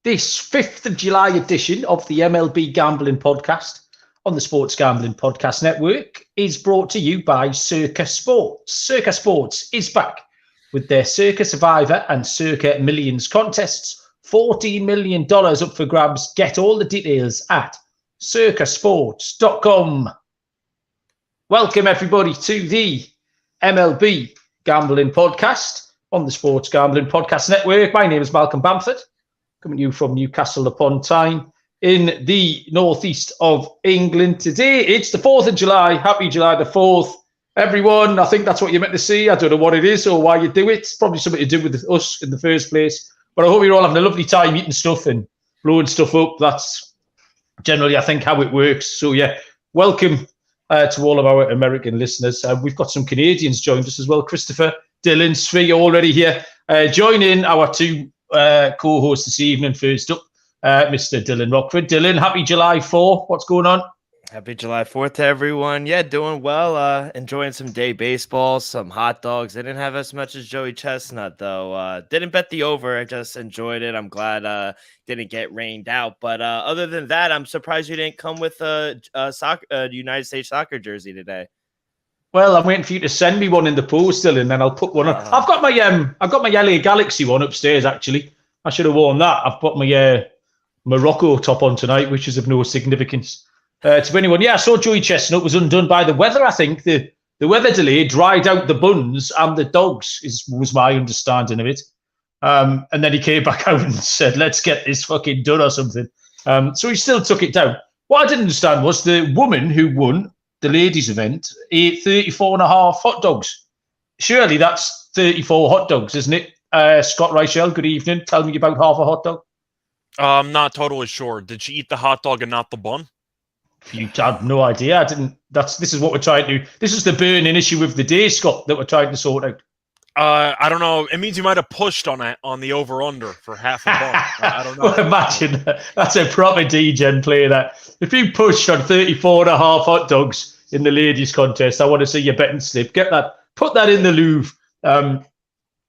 This 5th of July edition of the MLB Gambling Podcast on the Sports Gambling Podcast Network is brought to you by Circa Sports. Circa Sports is back with their Circa Survivor and Circa Millions contests. $14 million up for grabs. Get all the details at circasports.com. Welcome, everybody, to the MLB Gambling Podcast on the Sports Gambling Podcast Network. My name is Malcolm Bamford, coming to you from Newcastle upon Tyne in the northeast of England. Today, it's the 4th of July. Happy July the 4th. Everyone, I think that's what you're meant to see. I don't know what it is or why you do it. It's probably something to do with us in the first place. But I hope you're all having a lovely time eating stuff and blowing stuff up. That's generally, I think, how it works. So, yeah, welcome to all of our American listeners. We've got some Canadians joined us as well. Christopher, Dylan, Svi already here. Joining our two co-hosts this evening. First up, Mr. Dylan Rockford. Dylan, happy July 4th. What's going on? Happy July 4th to everyone. Yeah, doing well. Enjoying some day baseball, some hot dogs. I didn't have as much as Joey Chestnut, though. Didn't bet the over. I just enjoyed it. I'm glad didn't get rained out. But other than that, I'm surprised you didn't come with a United States soccer jersey today. Well, I'm waiting for you to send me one in the post, Dylan, and then I'll put one on. I've got my LA Galaxy one upstairs, actually. I should have worn that. I've got my Morocco top on tonight, which is of no significance to anyone. Yeah, I saw Joey Chestnut was undone by the weather, I think. The weather delay dried out the buns and the dogs, was my understanding of it. And then he came back out and said, let's get this fucking done or something. So he still took it down. What I didn't understand was the woman who won the ladies' event ate 34 and a half hot dogs. Surely that's 34 hot dogs, isn't it? Scott Reichel, good evening. Tell me about half a hot dog. I'm not totally sure. Did she eat the hot dog and not the bun? You had no idea. I didn't. This is what we're trying to do. This is the burning issue of the day, Scott, that we're trying to sort out. I don't know. It means you might have pushed on the over-under for half a bun. I don't know. Well, imagine that's a proper D-Gen play. That if you push on 34 and a half hot dogs in the ladies' contest, I want to see your betting slip. Get that. Put that in the Louvre.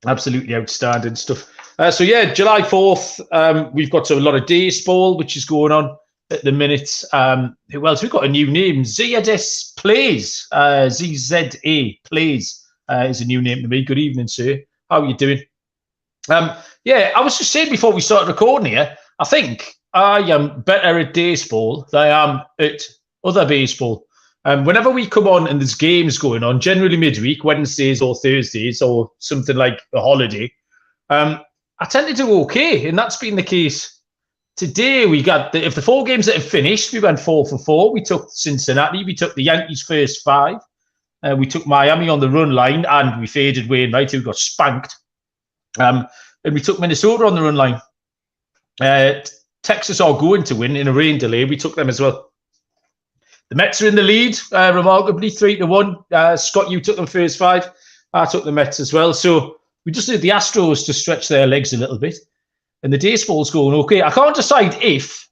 Absolutely outstanding stuff. So yeah, July 4th. We've got a lot of baseball, which is going on at the minute. Who else? We've got a new name. ZZS Plays. ZZA Plays is a new name to me. Good evening, sir. How are you doing? Yeah, I was just saying before we started recording here, I think I am better at baseball than I am at other baseball. Whenever we come on and there's games going on, generally midweek, Wednesdays or Thursdays or something like a holiday, I tend to do okay, and that's been the case. Today, we got, if the 4 games that have finished, we went 4 for 4. We took Cincinnati. We took the Yankees first 5. We took Miami on the run line, and we faded Wainwright, who got spanked. And we took Minnesota on the run line. Texas are going to win in a rain delay. We took them as well. The Mets are in the lead, remarkably, 3-1. Scott, you took them first 5. I took the Mets as well. So we just need the Astros to stretch their legs a little bit. And the baseball's going okay. I can't decide if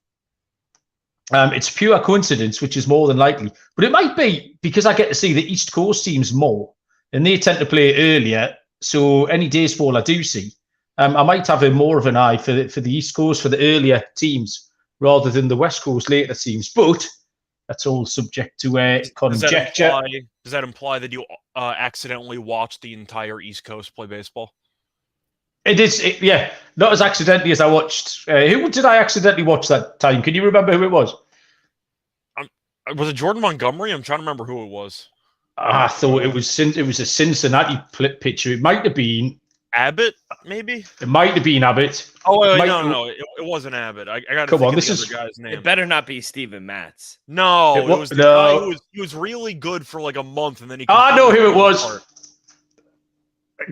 it's pure coincidence, which is more than likely. But it might be because I get to see the East Coast teams more, and they tend to play earlier. So any baseball I do see, I might have more of an eye for the East Coast, for the earlier teams, rather than the West Coast later teams. But that's all subject to conjecture. Does that imply that you accidentally watched the entire East Coast play baseball? It is, yeah. Not as accidentally as I watched. Who did I accidentally watch that time? Can you remember who it was? Was it Jordan Montgomery? I'm trying to remember who it was. I thought it was a Cincinnati pitcher. It might have been Abbott, maybe? It might have been Abbott. Oh, wait, no. It wasn't Abbott. I got to think of the other guy's name. It better not be Steven Matz. No, it was the guy he was really good for like a month, and then he... I know who it was.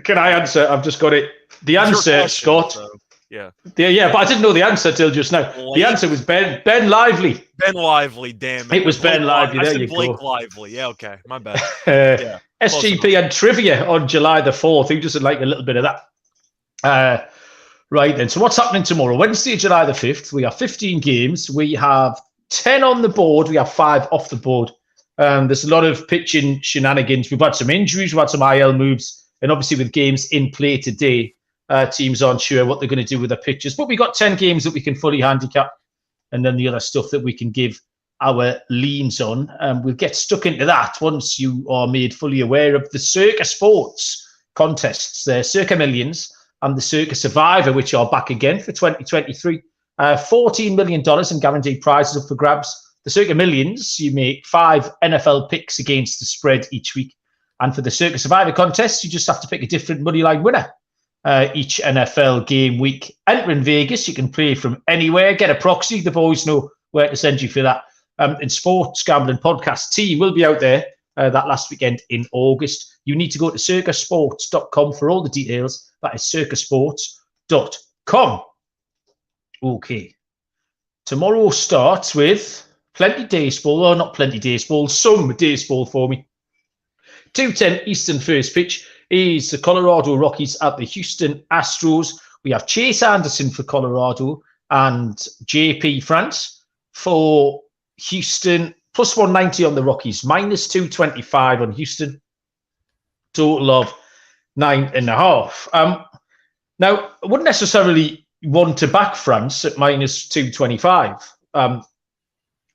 Can I answer? I've just got it. The answer, Scott. So, yeah. But I didn't know the answer till just now. The answer was Ben Lively. Ben Lively, damn it. It was Ben Lively. There you go. Blake Lively. Yeah, okay. My bad. Yeah. SGPN trivia on July the 4th. Who doesn't like a little bit of that? Right then. So what's happening tomorrow? Wednesday, July the 5th. We have 15 games. We have 10 on the board. We have 5 off the board. There's a lot of pitching shenanigans. We've had some injuries. We've had some IL moves. And obviously with games in play today, teams aren't sure what they're going to do with their pitches. But we got 10 games that we can fully handicap, and then the other stuff that we can give our leans on. We'll get stuck into that once you are made fully aware of the Circa Sports contests, the Circa Millions and the Circa Survivor, which are back again for 2023. $14 million in guaranteed prizes up for grabs. The Circa Millions, you make 5 NFL picks against the spread each week. And for the Circa Survivor contest, you just have to pick a different moneyline winner each NFL game week. Enter in Vegas. You can play from anywhere. Get a proxy. The boys know where to send you for that. And Sports Gambling Podcast team will be out there that last weekend in August. You need to go to circasports.com for all the details. That is circasports.com. Okay. Tomorrow starts with plenty baseball, or not plenty baseball, some baseball for me. 2:10 Eastern first pitch is the Colorado Rockies at the Houston Astros. We have Chase Anderson for Colorado and JP France for Houston. Plus 190 on the Rockies, minus 225 on Houston. Total of 9.5. Now, I wouldn't necessarily want to back France at minus 225.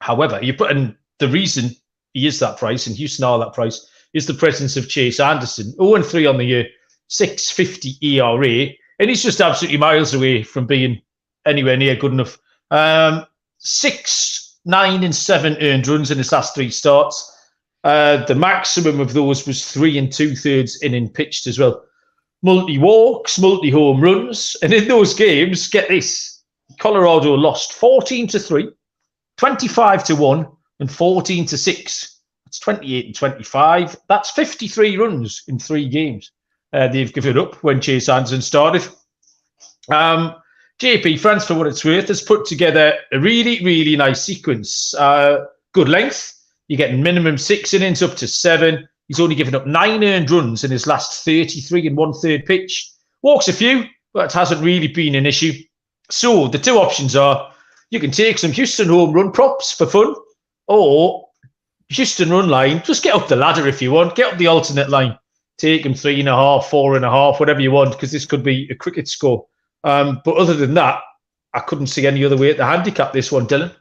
However, you put in the reason he is that price and Houston are that price is the presence of Chase Anderson. 0-3 on the year, 6.50 ERA, and he's just absolutely miles away from being anywhere near good enough. 6, 9, and 7 earned runs in his last 3 starts. The maximum of those was 3 2/3 inning pitched as well. Multi-walks, multi-home runs, and in those games, get this, Colorado lost 14-3, 25-1, and 14-6. That's 28 and 25. That's 53 runs in 3 games. They've given up when Chase Anderson started. JP France, for what it's worth, has put together a really, really nice sequence. Good length. You're getting minimum 6 innings up to 7. He's only given up 9 earned runs in his last 33 and 1/3 pitch. Walks a few, but it hasn't really been an issue. So the 2 options are you can take some Houston home run props for fun, or Houston run line. Just get up the ladder if you want. Get up the alternate line. Take them 3.5, 4.5, whatever you want, because this could be a cricket score. But other than that, I couldn't see any other way to handicap this one, Dylan.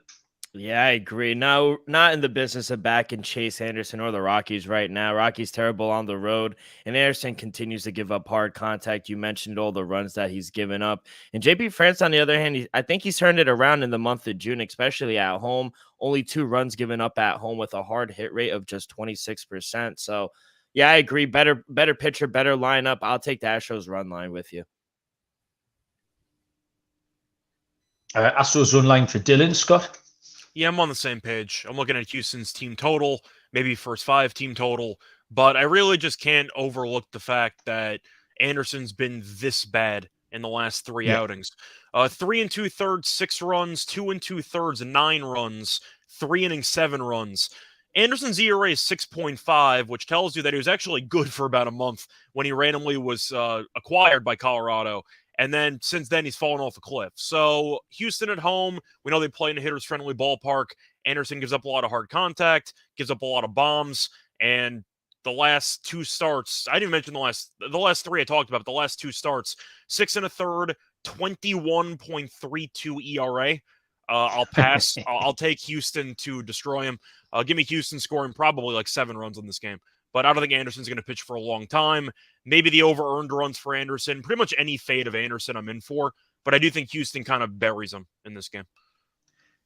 Yeah, I agree. Now, not in the business of backing Chase Anderson or the Rockies right now. Rockies terrible on the road, and Anderson continues to give up hard contact. You mentioned all the runs that he's given up. And JP France, on the other hand, I think he's turned it around in the month of June, especially at home. Only 2 runs given up at home with a hard hit rate of just 26%. So, yeah, I agree. Better pitcher, better lineup. I'll take the Astros run line with you. Astros run line for Dylan, Scott. Yeah, I'm on the same page. I'm looking at Houston's team total, maybe first 5 team total, but I really just can't overlook the fact that Anderson's been this bad in the last 3 outings. 3 2/3, 6 runs, 2 2/3, 9 runs, 3 innings, 7 runs. Anderson's ERA is 6.5, which tells you that he was actually good for about a month when he randomly was acquired by Colorado. And then since then, he's fallen off a cliff. So Houston at home, we know they play in a hitter's-friendly ballpark. Anderson gives up a lot of hard contact, gives up a lot of bombs, and the last 2 starts, I didn't mention the last 3 I talked about, but the last 2 starts, 6 1/3, 21.32 ERA. I'll pass. I'll take Houston to destroy him. Give me Houston scoring probably like 7 runs in this game. But I don't think Anderson's going to pitch for a long time. Maybe the over-earned runs for Anderson. Pretty much any fade of Anderson I'm in for. But I do think Houston kind of buries him in this game.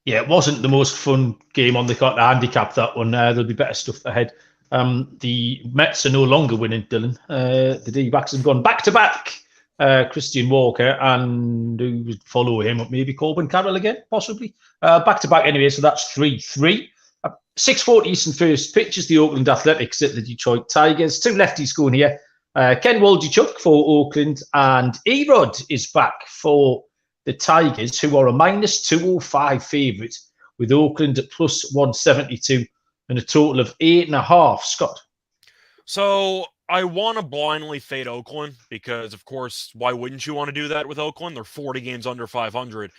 Yeah, it wasn't the most fun game on the card to handicap that one. There'll be better stuff ahead. The Mets are no longer winning, Dylan. The D-backs have gone back-to-back. Christian Walker and who would follow him up, maybe Corbin Carroll again, possibly. Back-to-back anyway, so that's 3-3. 6:40 Eastern first pitch is the Oakland Athletics at the Detroit Tigers. 2 lefties going here. Ken Waldichuk for Oakland, and A-Rod is back for the Tigers, who are a minus 205 favourite, with Oakland at plus 172 and a total of 8.5. Scott? So I want to blindly fade Oakland because, of course, why wouldn't you want to do that with Oakland? They're 40 games under 500.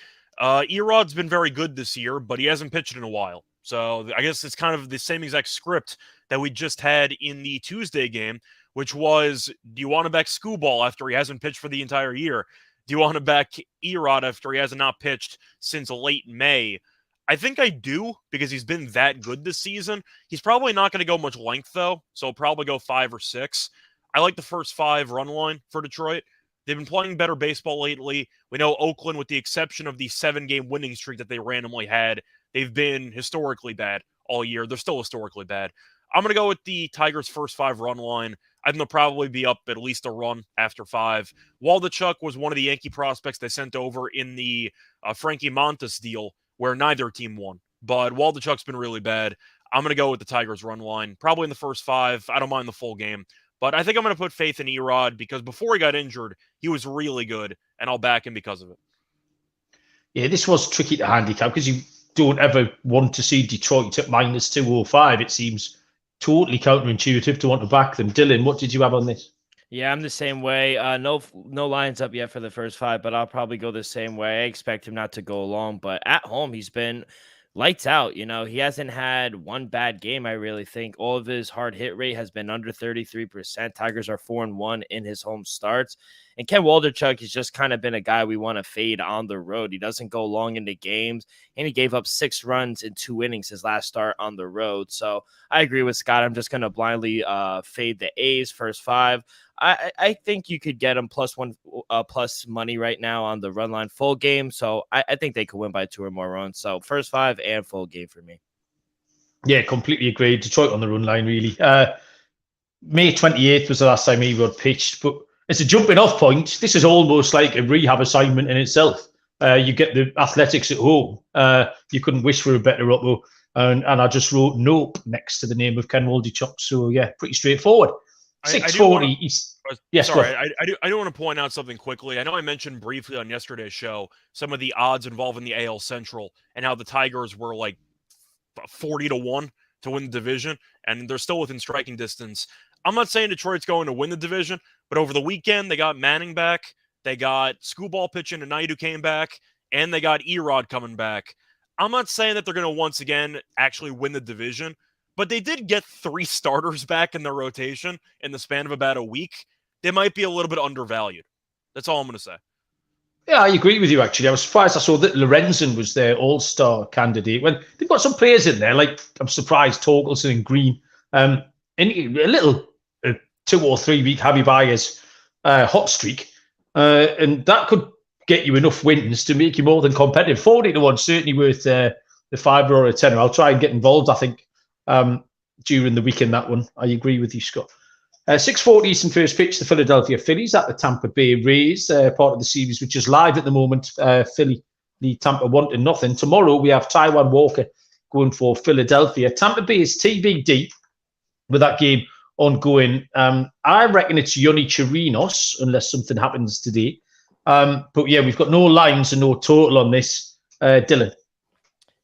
Erod's been very good this year, but he hasn't pitched in a while. So I guess it's kind of the same exact script that we just had in the Tuesday game which was, do you want to back Skubal after he hasn't pitched for the entire year? Do you want to back Erod after he has not pitched since late May? I think I do, because he's been that good this season. He's probably not going to go much length, though, so he'll probably go 5 or 6. I like the first 5 run line for Detroit. They've been playing better baseball lately. We know Oakland, with the exception of the 7-game winning streak that they randomly had, they've been historically bad all year. They're still historically bad. I'm going to go with the Tigers' first 5 run line. I think they'll probably be up at least a run after 5. Waldichuk was one of the Yankee prospects they sent over in the Frankie Montas deal, where neither team won. But Waldichuk's been really bad. I'm going to go with the Tigers' run line, probably in the first 5. I don't mind the full game. But I think I'm going to put faith in Erod, because before he got injured, he was really good, and I'll back him because of it. Yeah, this was tricky to handicap, because you don't ever want to see Detroit at minus 205. It seems totally counterintuitive to want to back them. Dylan, what did you have on this? Yeah, I'm the same way. No lines up yet for the first 5, but I'll probably go the same way. I expect him not to go long, but at home, he's been lights out. You know, he hasn't had one bad game, I really think. All of his hard hit rate has been under 33%. Tigers are 4-1 in his home starts. And Ken Waldichuk has just kind of been a guy we want to fade on the road. He doesn't go long into games, and he gave up 6 runs in 2 innings his last start on the road. So I agree with Scott. I'm just going to blindly fade the A's first 5. I think you could get them plus money right now on the run line full game. So I think they could win by 2 or more runs. So first 5 and full game for me. Yeah, completely agree. Detroit on the run line, really. May 28th was the last time Erod pitched, but it's a jumping off point. This is almost like a rehab assignment in itself. You get the Athletics at home. You couldn't wish for a better upper. And I just wrote nope next to the name of Ken Waldichuk. So, yeah, pretty straightforward. 640. Yes, sorry, I do want to point out something quickly. I know I mentioned briefly on yesterday's show some of the odds involving the AL Central and how the Tigers were like 40-1 to win the division, and they're still within striking distance. I'm not saying Detroit's going to win the division, but over the weekend they got Manning back, they got Skubal pitching tonight who came back, and they got Erod coming back. I'm not saying that they're going to once again actually win the division, but they did get 3 starters back in their rotation in the span of about a week. They might be a little bit undervalued. That's all I'm going to say. Yeah, I agree with you, actually. I was surprised I saw that Lorenzen was their all-star candidate. When they've got some players in there, like I'm surprised Torkelson and Green. And a little 2 or 3 week Javi Baez hot streak. And that could get you enough wins to make you more than competitive. 40-1, certainly worth the 5 or a 10. I'll try and get involved, I think, during the week in that one. I agree with you, Scott. 6:40 Eastern first pitch, the Philadelphia Phillies at the Tampa Bay Rays, part of the series, which is live at the moment. Philly lead Tampa 1-0. Tomorrow we have Taiwan Walker going for Philadelphia. Tampa Bay is TBD with that game ongoing. I reckon it's Yonny Chirinos, unless something happens today. But yeah, we've got no lines and no total on this. Dylan.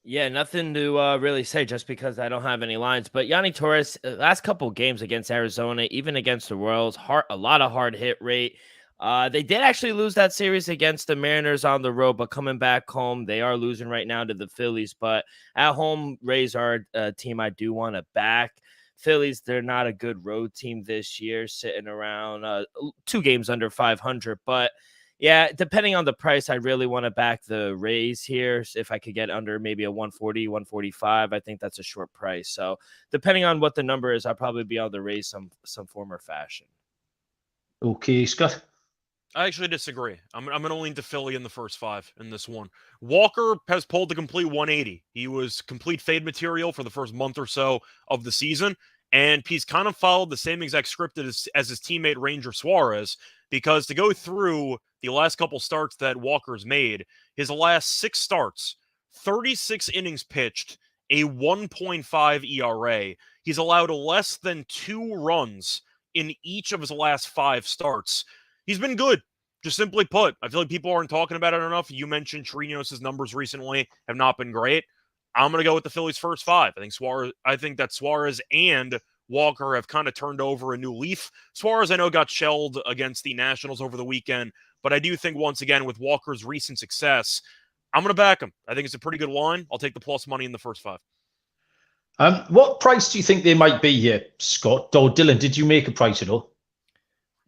Yeah, nothing to really say just because I don't have any lines. But Yanni Torres, last couple of games against Arizona, even against the Royals, a lot of hard hit rate. They did actually lose that series against the Mariners on the road, but coming back home, they are losing right now to the Phillies. But at home, Rays are a team I do want to back. Phillies, they're not a good road team this year, sitting around 2 games under 500. But yeah, depending on the price, I really want to back the Rays here. If I could get under maybe a 140, 145, I think that's a short price. So depending on what the number is, I'll probably be on the Rays some form or fashion. Okay, Scott. I actually disagree. I'm going to lean to Philly in the first 5 in this one. Walker has pulled the complete 180. He was complete fade material for the first month or so of the season, and he's kind of followed the same exact script as his teammate Ranger Suarez, because to go through the last couple starts that Walker's made, his last 6 starts, 36 innings pitched, a 1.5 ERA. He's allowed less than 2 runs in each of his last 5 starts. He's been good, just simply put. I feel like people aren't talking about it enough. You mentioned Chirinos' numbers recently have not been great. I'm going to go with the Phillies' first 5. I think that Suarez and Walker have kind of turned over a new leaf. Suarez, I know, got shelled against the Nationals over the weekend, but I do think, once again, with Walker's recent success, I'm going to back him. I think it's a pretty good line. I'll take the plus money in the first 5. What price do you think they might be here, Scott? Or Dylan, did you make a price at all?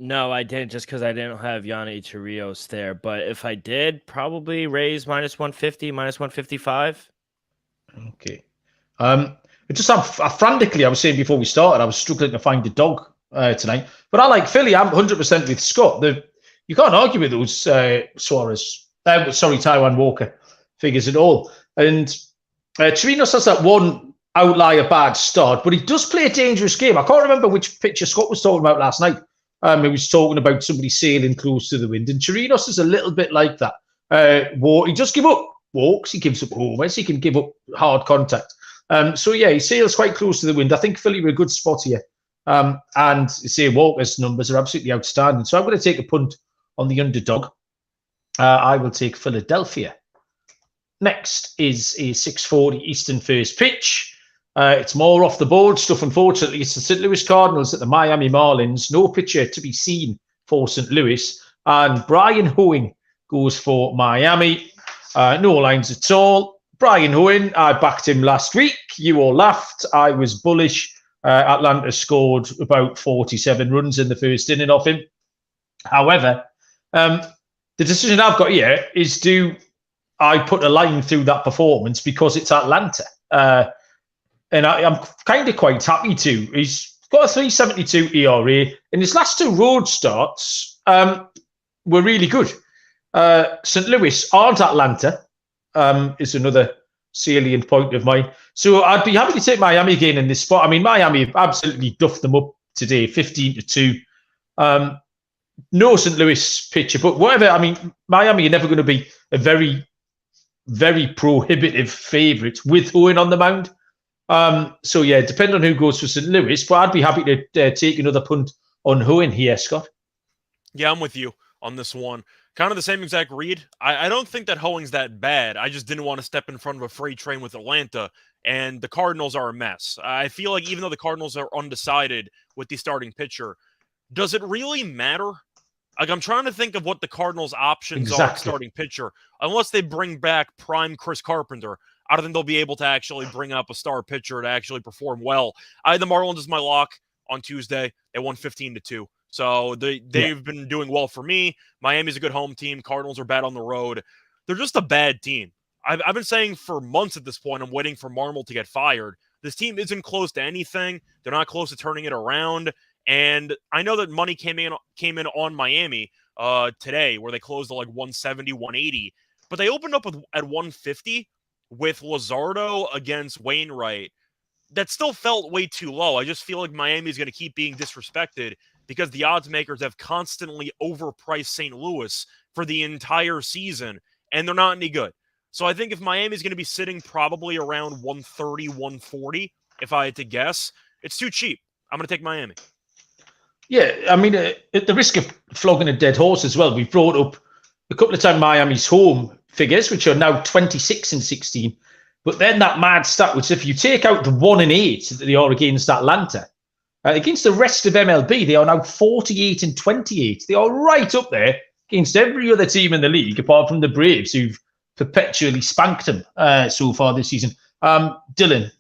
No, I didn't, just because I didn't have Yani Chirios there. But if I did, probably raise -150, -155. Okay. Just frantically, I was saying before we started, I was struggling to find a dog tonight. But I like Philly. I'm 100% with Scott. You can't argue with those Taiwan Walker figures at all. And Chirinos has that one outlier bad start, but he does play a dangerous game. I can't remember which pitcher Scott was talking about last night. He was talking about somebody sailing close to the wind, and Chirinos is a little bit like that. He just give up walks, he gives up homers, he can give up hard contact. He sails quite close to the wind. I think Philly were a good spot here. And say Walker's numbers are absolutely outstanding. So I'm going to take a punt on the underdog. I will take Philadelphia. Next is a 6:40 Eastern first pitch. It's more off the board stuff, unfortunately. It's the St. Louis Cardinals at the Miami Marlins. No pitcher to be seen for St. Louis. And Brian Hoeing goes for Miami. No lines at all. Brian Hoeing, I backed him last week. You all laughed. I was bullish. Atlanta scored about 47 runs in the first inning off him. However, the decision I've got here is, do I put a line through that performance because it's Atlanta? And I'm kind of quite happy to. He's got a 3.72 ERA, and his last two road starts were really good. St. Louis aren't Atlanta, is another salient point of mine. So I'd be happy to take Miami again in this spot. I mean, Miami absolutely duffed them up today, 15-2. No St. Louis pitcher, but whatever. I mean, Miami are never going to be a very, very prohibitive favourite with Hoeing on the mound. Depending on who goes for St. Louis, but I'd be happy to take another punt on Hoeing here, Scott. Yeah, I'm with you on this one. Kind of the same exact read. I don't think that Hoeing's that bad. I just didn't want to step in front of a freight train with Atlanta, and the Cardinals are a mess. I feel like even though the Cardinals are undecided with the starting pitcher, does it really matter? Like, I'm trying to think of what the Cardinals' options are at starting pitcher. Unless they bring back prime Chris Carpenter, I don't think they'll be able to actually bring up a star pitcher to actually perform well. I had the Marlins as my lock on Tuesday. They won 15-2. So they've been doing well for me. Miami's a good home team. Cardinals are bad on the road. They're just a bad team. I've been saying for months at this point, I'm waiting for Marmol to get fired. This team isn't close to anything. They're not close to turning it around. And I know that money came in on Miami today, where they closed at like 170, 180. But they opened up at 150 with Luzardo against Wainwright. That still felt way too low. I just feel like Miami is going to keep being disrespected because the odds makers have constantly overpriced St. Louis for the entire season, and they're not any good. So I think if Miami is going to be sitting probably around 130, 140, if I had to guess, it's too cheap. I'm going to take Miami. Yeah, I mean, at the risk of flogging a dead horse as well, we've brought up a couple of times Miami's home figures, which are now 26-16. But then that mad stat, which if you take out the 1-8 that they are against Atlanta, against the rest of MLB, they are now 48-28. They are right up there against every other team in the league, apart from the Braves, who've perpetually spanked them so far this season. Dylan.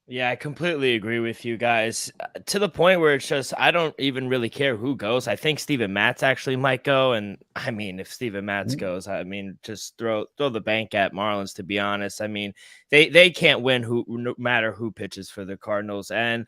Yeah, I completely agree with you guys, to the point where it's just, I don't even really care who goes. I think Steven Matz actually might go. And I mean, if Steven Matz goes, I mean, just throw the bank at Marlins, to be honest. I mean, they can't win no matter who pitches for the Cardinals. And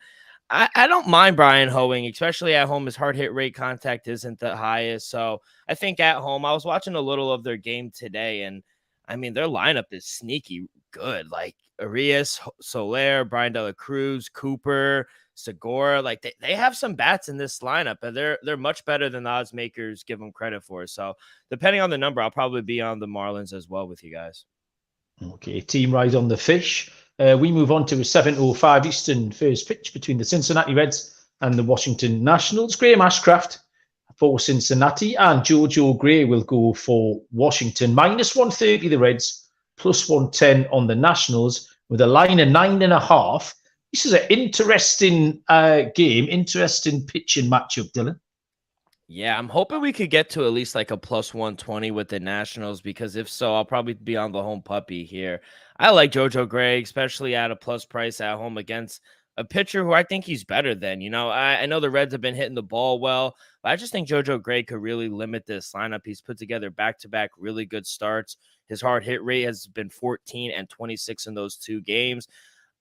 I don't mind Brian Hoeing, especially at home. His hard hit rate contact isn't the highest. So I think at home, I was watching a little of their game today, and I mean, their lineup is sneaky good. Like Arias, Soler, Brian De La Cruz, Cooper, Segura. Like they have some bats in this lineup, and they're much better than the odds makers give them credit for. So depending on the number, I'll probably be on the Marlins as well with you guys. Okay, team rise on the fish. We move on to a 7:05 Eastern first pitch between the Cincinnati Reds and the Washington Nationals. Graham Ashcraft for Cincinnati, and Jojo Gray will go for Washington. -130 the Reds, +110 on the Nationals, with a line of 9.5. This is an interesting game, interesting pitching matchup, Dylan. Yeah, I'm hoping we could get to at least like a +120 with the Nationals, because if so, I'll probably be on the home puppy here. I like Jojo Gray, especially at a plus price at home against a pitcher who I think he's better than. I know the Reds have been hitting the ball well, but I just think JoJo Gray could really limit this lineup. He's put together back-to-back really good starts. His hard hit rate has been 14 and 26 in those 2 games.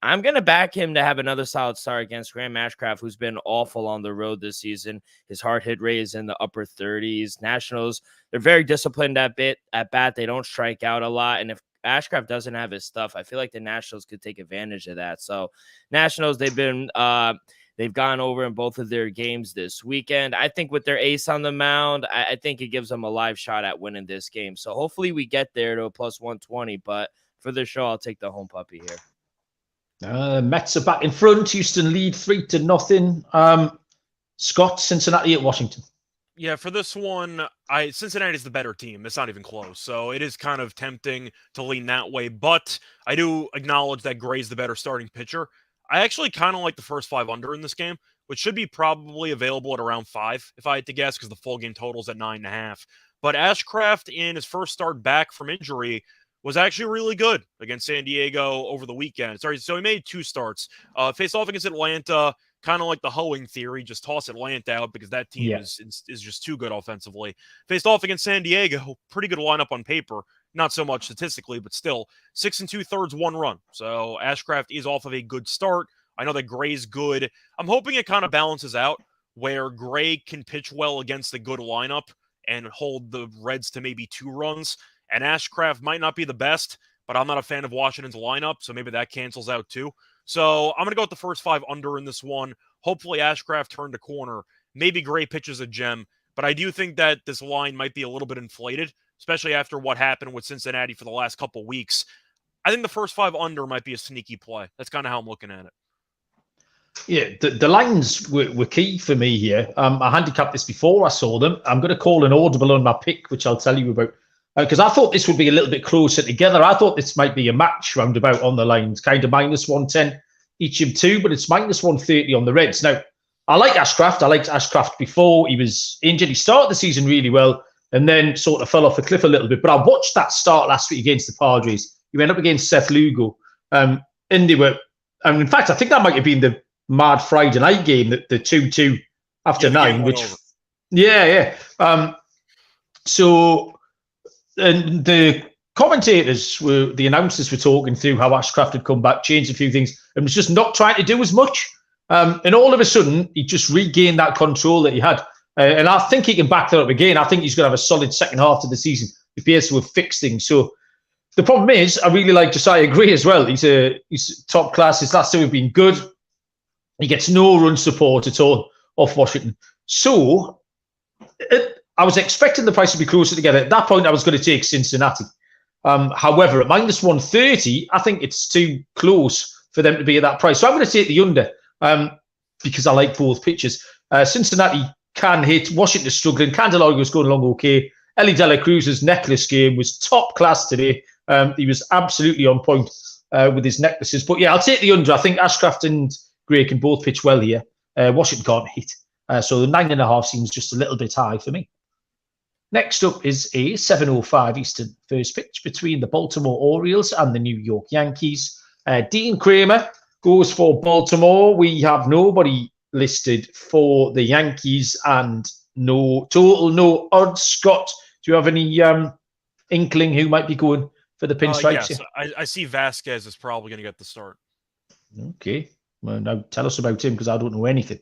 I'm going to back him to have another solid start against Graham Ashcraft, who's been awful on the road this season. His hard hit rate is in the upper 30s. Nationals, they're very disciplined at bat. They don't strike out a lot. And if Ashcraft doesn't have his stuff, I feel like the Nationals could take advantage of that. So Nationals, they've gone over in both of their games this weekend. I think with their ace on the mound, I think it gives them a live shot at winning this game. So hopefully we get there to a plus 120. But for the show, I'll take the home puppy here. Mets are back in front. Houston lead 3-0. Scott, Cincinnati at Washington. Yeah, for this one, Cincinnati's the better team. It's not even close. So it is kind of tempting to lean that way. But I do acknowledge that Gray's the better starting pitcher. I actually kind of like the first 5 under in this game, which should be probably available at around 5, if I had to guess, because the full game total's at 9.5. But Ashcraft, in his first start back from injury, was actually really good against San Diego over the weekend. So he made 2 starts. Faced off against Atlanta, kind of like the hoeing theory, just toss Atlanta out because that team is just too good offensively. Faced off against San Diego, pretty good lineup on paper. Not so much statistically, but still 6 2/3, 1 run. So Ashcraft is off of a good start. I know that Gray's good. I'm hoping it kind of balances out where Gray can pitch well against a good lineup and hold the Reds to maybe 2 runs. And Ashcraft might not be the best, but I'm not a fan of Washington's lineup, so maybe that cancels out too. So I'm going to go with the first 5 under in this one. Hopefully Ashcraft turned a corner. Maybe Gray pitches a gem, but I do think that this line might be a little bit inflated, especially after what happened with Cincinnati for the last couple weeks. I think the first 5 under might be a sneaky play. That's kind of how I'm looking at it. Yeah, the lines were key for me here. I handicapped this before I saw them. I'm going to call an audible on my pick, which I'll tell you about. Because I thought this would be a little bit closer together. I thought this might be a match roundabout on the lines, kind of minus 110 each of 2, but it's minus 130 on the Reds. Now, I like Ashcraft. I liked Ashcraft before he was injured. He started the season really well and then sort of fell off a cliff a little bit. But I watched that start last week against the Padres. He went up against Seth Lugo. And they were, in fact, I think that might have been the Mad Friday night game, the 2-2 after 9, which, so... And the commentators the announcers were talking through how Ashcraft had come back, changed a few things, and was just not trying to do as much. And all of a sudden, he just regained that control that he had. And I think he can back that up again. I think he's going to have a solid second half to the season. He appears to have fixed things. So the problem is, I really like Josiah Gray as well. He's top class. His last 2 have been good. He gets no run support at all off Washington. So I was expecting the price to be closer together. At that point, I was going to take Cincinnati. However, at minus 130, I think it's too close for them to be at that price. So I'm going to take the under because I like both pitchers. Cincinnati can hit. Washington's struggling. Candelario's going along okay. Ellie De La Cruz's necklace game was top class today. He was absolutely on point with his necklaces. But yeah, I'll take the under. I think Ashcraft and Gray can both pitch well here. Washington can't hit. So the 9.5 seems just a little bit high for me. Next up is a 7:05 Eastern first pitch between the Baltimore Orioles and the New York Yankees. Dean Kramer goes for Baltimore. We have nobody listed for the Yankees and no odds. Scott, do you have any inkling who might be going for the pinstripes? Yes, I see Vasquez is probably going to get the start. Okay. Well, now tell us about him because I don't know anything.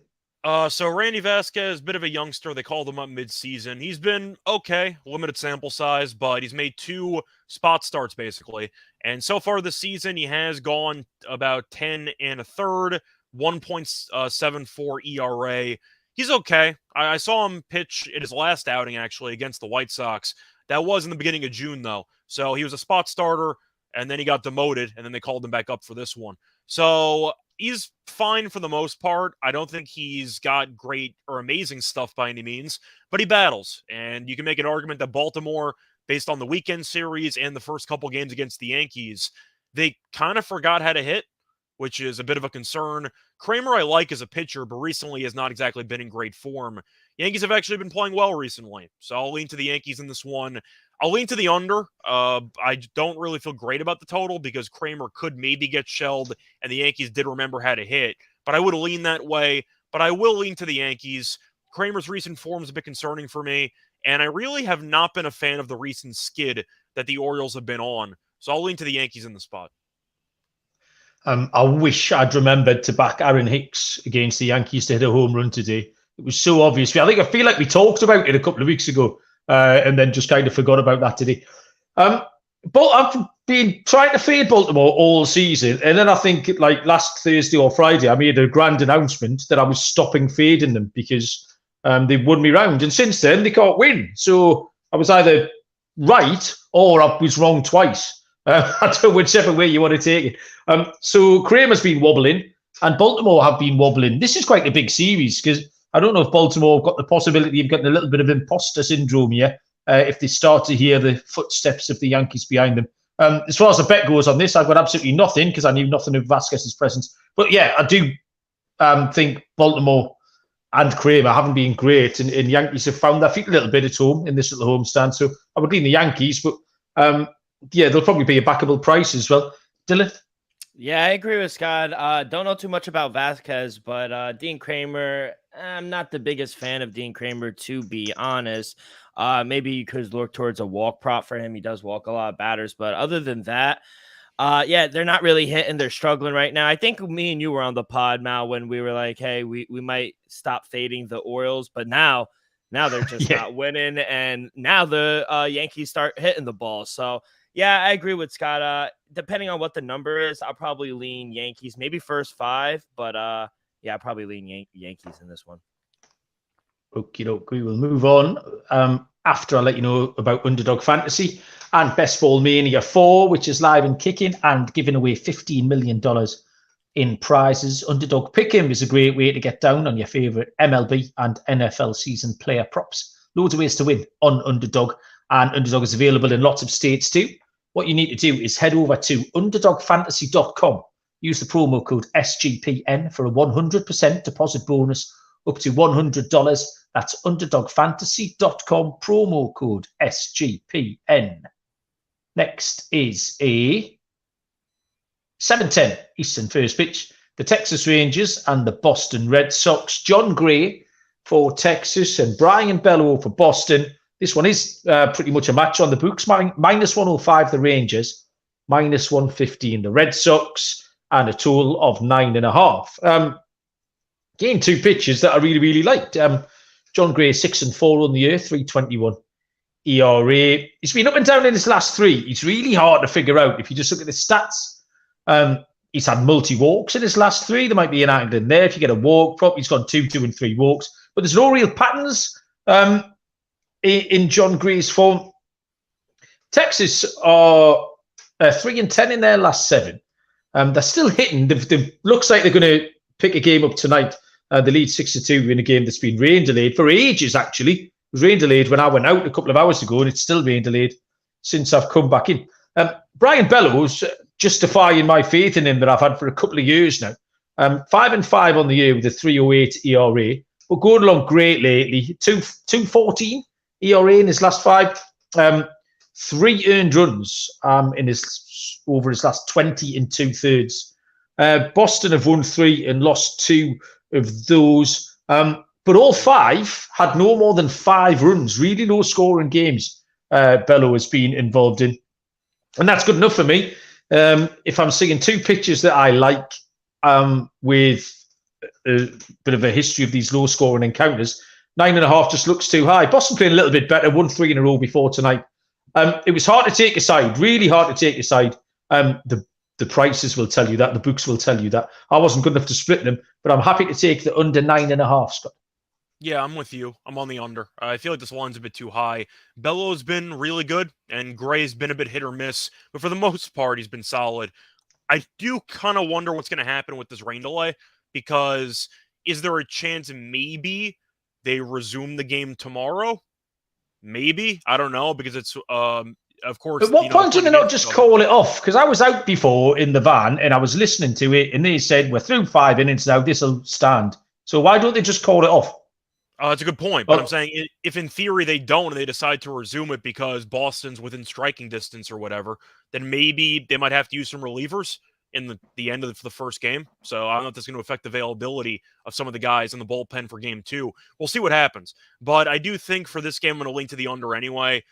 So Randy Vasquez, bit of a youngster. They called him up mid-season. He's been okay, limited sample size, but he's made 2 spot starts basically. And so far this season, he has gone about 10 1/3, 1.74 ERA. He's okay. I saw him pitch in his last outing actually against the White Sox. That was in the beginning of June though. So he was a spot starter, and then he got demoted, and then they called him back up for this one. So he's fine for the most part. I don't think he's got great or amazing stuff by any means, but he battles. And you can make an argument that Baltimore, based on the weekend series and the first couple games against the Yankees, they kind of forgot how to hit, which is a bit of a concern. Kramer I like as a pitcher, but recently has not exactly been in great form. Yankees have actually been playing well recently, so I'll lean to the Yankees in this one. I'll lean to the under. I don't really feel great about the total because Kramer could maybe get shelled, and the Yankees did remember how to hit. but I would lean that way. But I will lean to the Yankees. Kramer's recent form is a bit concerning for me, and I really have not been a fan of the recent skid that the Orioles have been on. So I'll lean to the Yankees in the spot. I wish I'd remembered to back Aaron Hicks against the Yankees to hit a home run today. It was so obvious. I feel like we talked about it a couple of weeks ago and then just kind of forgot about that today. But I've been trying to fade Baltimore all season. And then I think like last Thursday or Friday, I made a grand announcement that I was stopping fading them because they won me round. And since then, they can't win. So I was either right or I was wrong twice. I don't know, whichever way you want to take it. So Kramer's been wobbling and Baltimore have been wobbling. This is quite a big series because I don't know if Baltimore have got the possibility of getting a little bit of imposter syndrome here if they start to hear the footsteps of the Yankees behind them. As far as the bet goes on this, I've got absolutely nothing because I knew nothing of Vasquez's presence. But yeah, I do think Baltimore and Kramer haven't been great, and Yankees have found their feet a little bit at home in this little homestand. So I would lean the Yankees, but yeah, they'll probably be a backable price as well. Dylan? Yeah, I agree with Scott. Don't know too much about Vasquez, but Dean Kramer, I'm not the biggest fan of Dean Kramer, to be honest. Maybe you could look towards a walk prop for him. He does walk a lot of batters, but other than that, yeah, they're not really hitting. They're struggling right now. I think me and you were on the pod, Mal, when we were like, hey, we might stop fading the Orioles, but now they're just not winning, and now the Yankees start hitting the ball. So, yeah, I agree with Scott. Depending on what the number is, I'll probably lean Yankees, maybe first 5, but yeah, I'll probably lean Yankees in this one. Okie doke. We will move on after I let you know about Underdog Fantasy and Best Ball Mania 4, which is live and kicking and giving away $15 million in prizes. Underdog Pick'em is a great way to get down on your favourite MLB and NFL season player props. Loads of ways to win on Underdog, and Underdog is available in lots of states too. What you need to do is head over to underdogfantasy.com. Use the promo code SGPN for a 100% deposit bonus up to $100. That's underdogfantasy.com, promo code SGPN. Next is a 7:10 Eastern first pitch. The Texas Rangers and the Boston Red Sox. John Gray for Texas and Brian Bello for Boston. This one is pretty much a match on the books. Minus 105 the Rangers, minus 115 the Red Sox, and a total of 9.5. Again, 2 pitches that I really, really liked. John Gray, 6-4 on the year, 3.21 ERA. He's been up and down in his last 3. He's really hard to figure out if you just look at the stats. He's had multi-walks in his last 3. There might be an angle in there. If you get a walk, probably he's gone 2, 2, and 3 walks. But there's no real patterns in John Gray's form. Texas are 3-10 in their last 7. They're still hitting. They looks like they're going to pick a game up tonight. They lead 6-2 in a game that's been rain delayed for ages, actually. It was rain delayed when I went out a couple of hours ago, and it's still rain delayed since I've come back in. Brian Bellows, justifying my faith in him that I've had for a couple of years now. 5-5 on the year with a 3.08 ERA. But going along great lately. 2.14 ERA in his last 5. 3 earned runs over his last 20 2/3. Boston have won 3 and lost 2 of those. But all 5 had no more than 5 runs. Really low scoring games Bello has been involved in. And that's good enough for me. If I'm seeing 2 pitches that I like with a bit of a history of these low scoring encounters, 9.5 just looks too high. Boston playing a little bit better, won 3 in a row before tonight. It was hard to take a side, really hard to take a side. The prices will tell you that, the books will tell you that. I wasn't good enough to split them, but I'm happy to take the under 9.5, Scott. Yeah, I'm with you. I'm on the under. I feel like this line's a bit too high. Bello's been really good, and Gray's been a bit hit or miss, but for the most part, he's been solid. I do kind of wonder what's going to happen with this rain delay, because is there a chance maybe they resume the game tomorrow? Maybe. I don't know, because it's, of course... At what point do they not just call it off? Because I was out before in the van, and I was listening to it, and they said, we're through 5 innings now, this will stand. So why don't they just call it off? That's a good point, but I'm saying if in theory they don't and they decide to resume it because Boston's within striking distance or whatever, then maybe they might have to use some relievers in the end of the first game. So I don't know if that's going to affect the availability of some of the guys in the bullpen for game 2. We'll see what happens. But I do think for this game, I'm going to lean to the under anyway.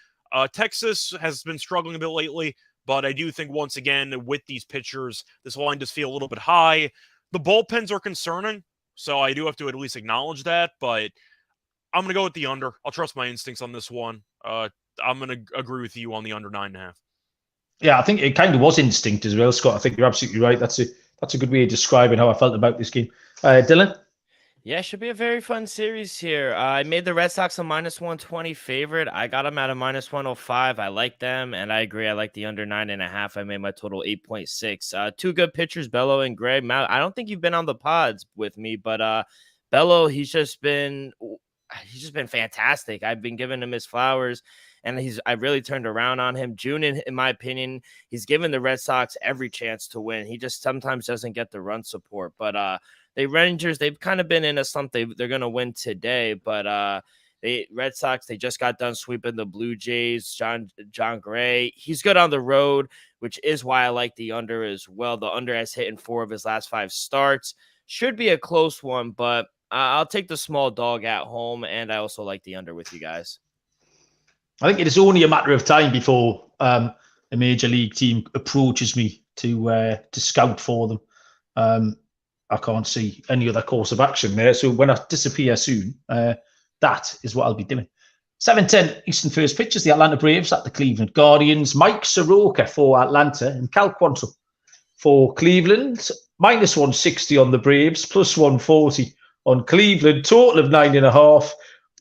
Texas has been struggling a bit lately, but I do think once again with these pitchers, this line does feel a little bit high. The bullpens are concerning, so I do have to at least acknowledge that, but I'm going to go with the under. I'll trust my instincts on this one. I'm going to agree with you on the under 9.5. Yeah, I think it kind of was instinct as well, Scott. I think you're absolutely right. That's a good way of describing how I felt about this game. Dylan? Yeah, should be a very fun series here. I made the Red Sox a -120 favorite. I got them at a -105. I like them, and I agree. I like the under 9.5. I made my total 8.6. Two good pitchers, Bello and Gray. Matt, I don't think you've been on the pods with me, but Bello, he's just been fantastic. I've been giving him his flowers, and I really turned around on him. June, in my opinion, he's given the Red Sox every chance to win. He just sometimes doesn't get the run support, but the Rangers, they've kind of been in a slump. They're going to win today, but Red Sox, they just got done sweeping the Blue Jays. John Gray, he's good on the road, which is why I like the under as well. The under has hit in 4 of his last 5 starts. Should be a close one, but I'll take the small dog at home, and I also like the under with you guys. I think it is only a matter of time before a major league team approaches me to scout for them. I can't see any other course of action there. So when I disappear soon, that is what I'll be doing. 7:10 Eastern first pitch is the Atlanta Braves at the Cleveland Guardians. Mike Soroka for Atlanta and Cal Quantrill for Cleveland. -160 on the Braves, +140 on Cleveland. Total of 9.5.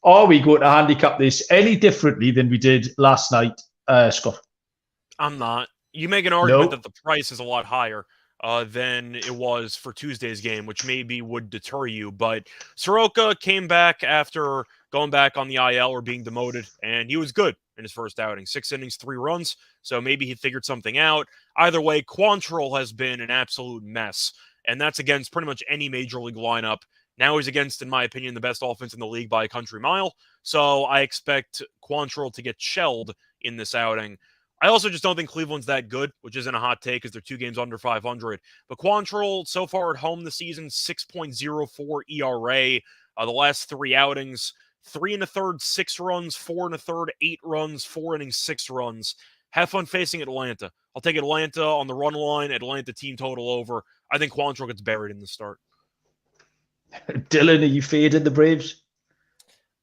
Are we going to handicap this any differently than we did last night, Scott? I'm not. You make an argument that the price is a lot higher than it was for Tuesday's game, which maybe would deter you. But Soroka came back after going back on the IL or being demoted, and he was good in his first outing. 6 innings, 3 runs, so maybe he figured something out. Either way, Quantrill has been an absolute mess, and that's against pretty much any major league lineup. Now he's against, in my opinion, the best offense in the league by a country mile, so I expect Quantrill to get shelled in this outing. I also just don't think Cleveland's that good, which isn't a hot take because they're 2 games under 500. But Quantrill, so far at home this season, 6.04 ERA. The last 3 outings, 3 1/3, 6 runs, 4 1/3, 8 runs, 4 innings, 6 runs. Have fun facing Atlanta. I'll take Atlanta on the run line, Atlanta team total over. I think Quantrill gets buried in the start. Dylan, are you fading the Braves?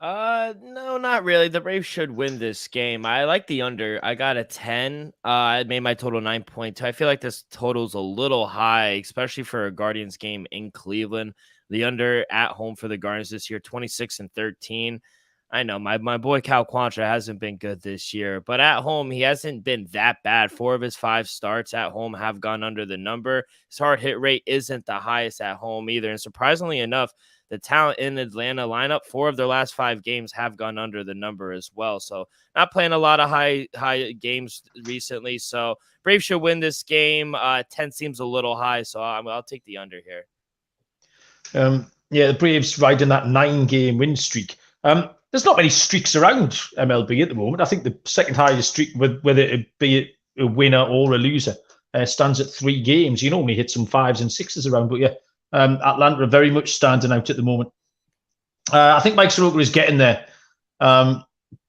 No, not really. The Braves should win this game. I like the under. I got a 10. I made my total 9.2. I feel like this total's a little high, especially for a Guardians game in Cleveland. The under at home for the Guardians this year, 26-13. I know my boy Cal Quantrill hasn't been good this year, but at home, he hasn't been that bad. 4 of his 5 starts at home have gone under the number. His hard hit rate isn't the highest at home either. And surprisingly enough, the talent in Atlanta lineup, 4 of their last 5 games have gone under the number as well. So not playing a lot of high games recently. So Braves should win this game. 10 seems a little high, so I'll take the under here. Yeah, the Braves riding that 9-game win streak. There's not many streaks around MLB at the moment. I think the second highest streak, whether it be a winner or a loser, stands at 3 games. You normally hit some 5s and 6s around, but yeah. Atlanta are very much standing out at the moment. I think Mike Soroka is getting there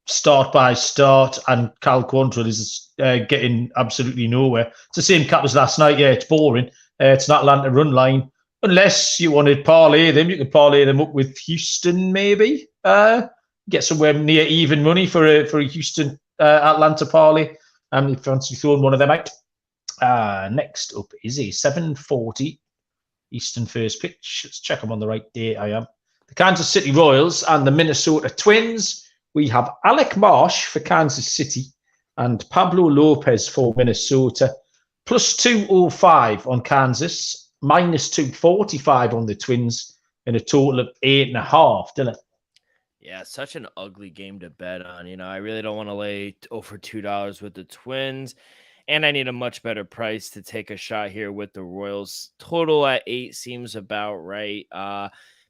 start by start, and Cal Quantrill is getting absolutely nowhere. It's the same cap as last night. Yeah, it's boring. It's an Atlanta run line. Unless you want to parlay them, you could parlay them up with Houston maybe. Get somewhere near even money for a Houston Atlanta parlay. If you fancy throwing one of them out. Next up is a 7:40 Eastern first pitch. Let's check I'm on the right day. I am. The Kansas City Royals and the Minnesota Twins. We have Alec Marsh for Kansas City and Pablo Lopez for Minnesota. +205 on Kansas, -245 on the Twins, and a total of 8.5. Dylan. Yeah, such an ugly game to bet on. I really don't want to lay over $2 with the Twins. And I need a much better price to take a shot here with the Royals. Total at 8 seems about right.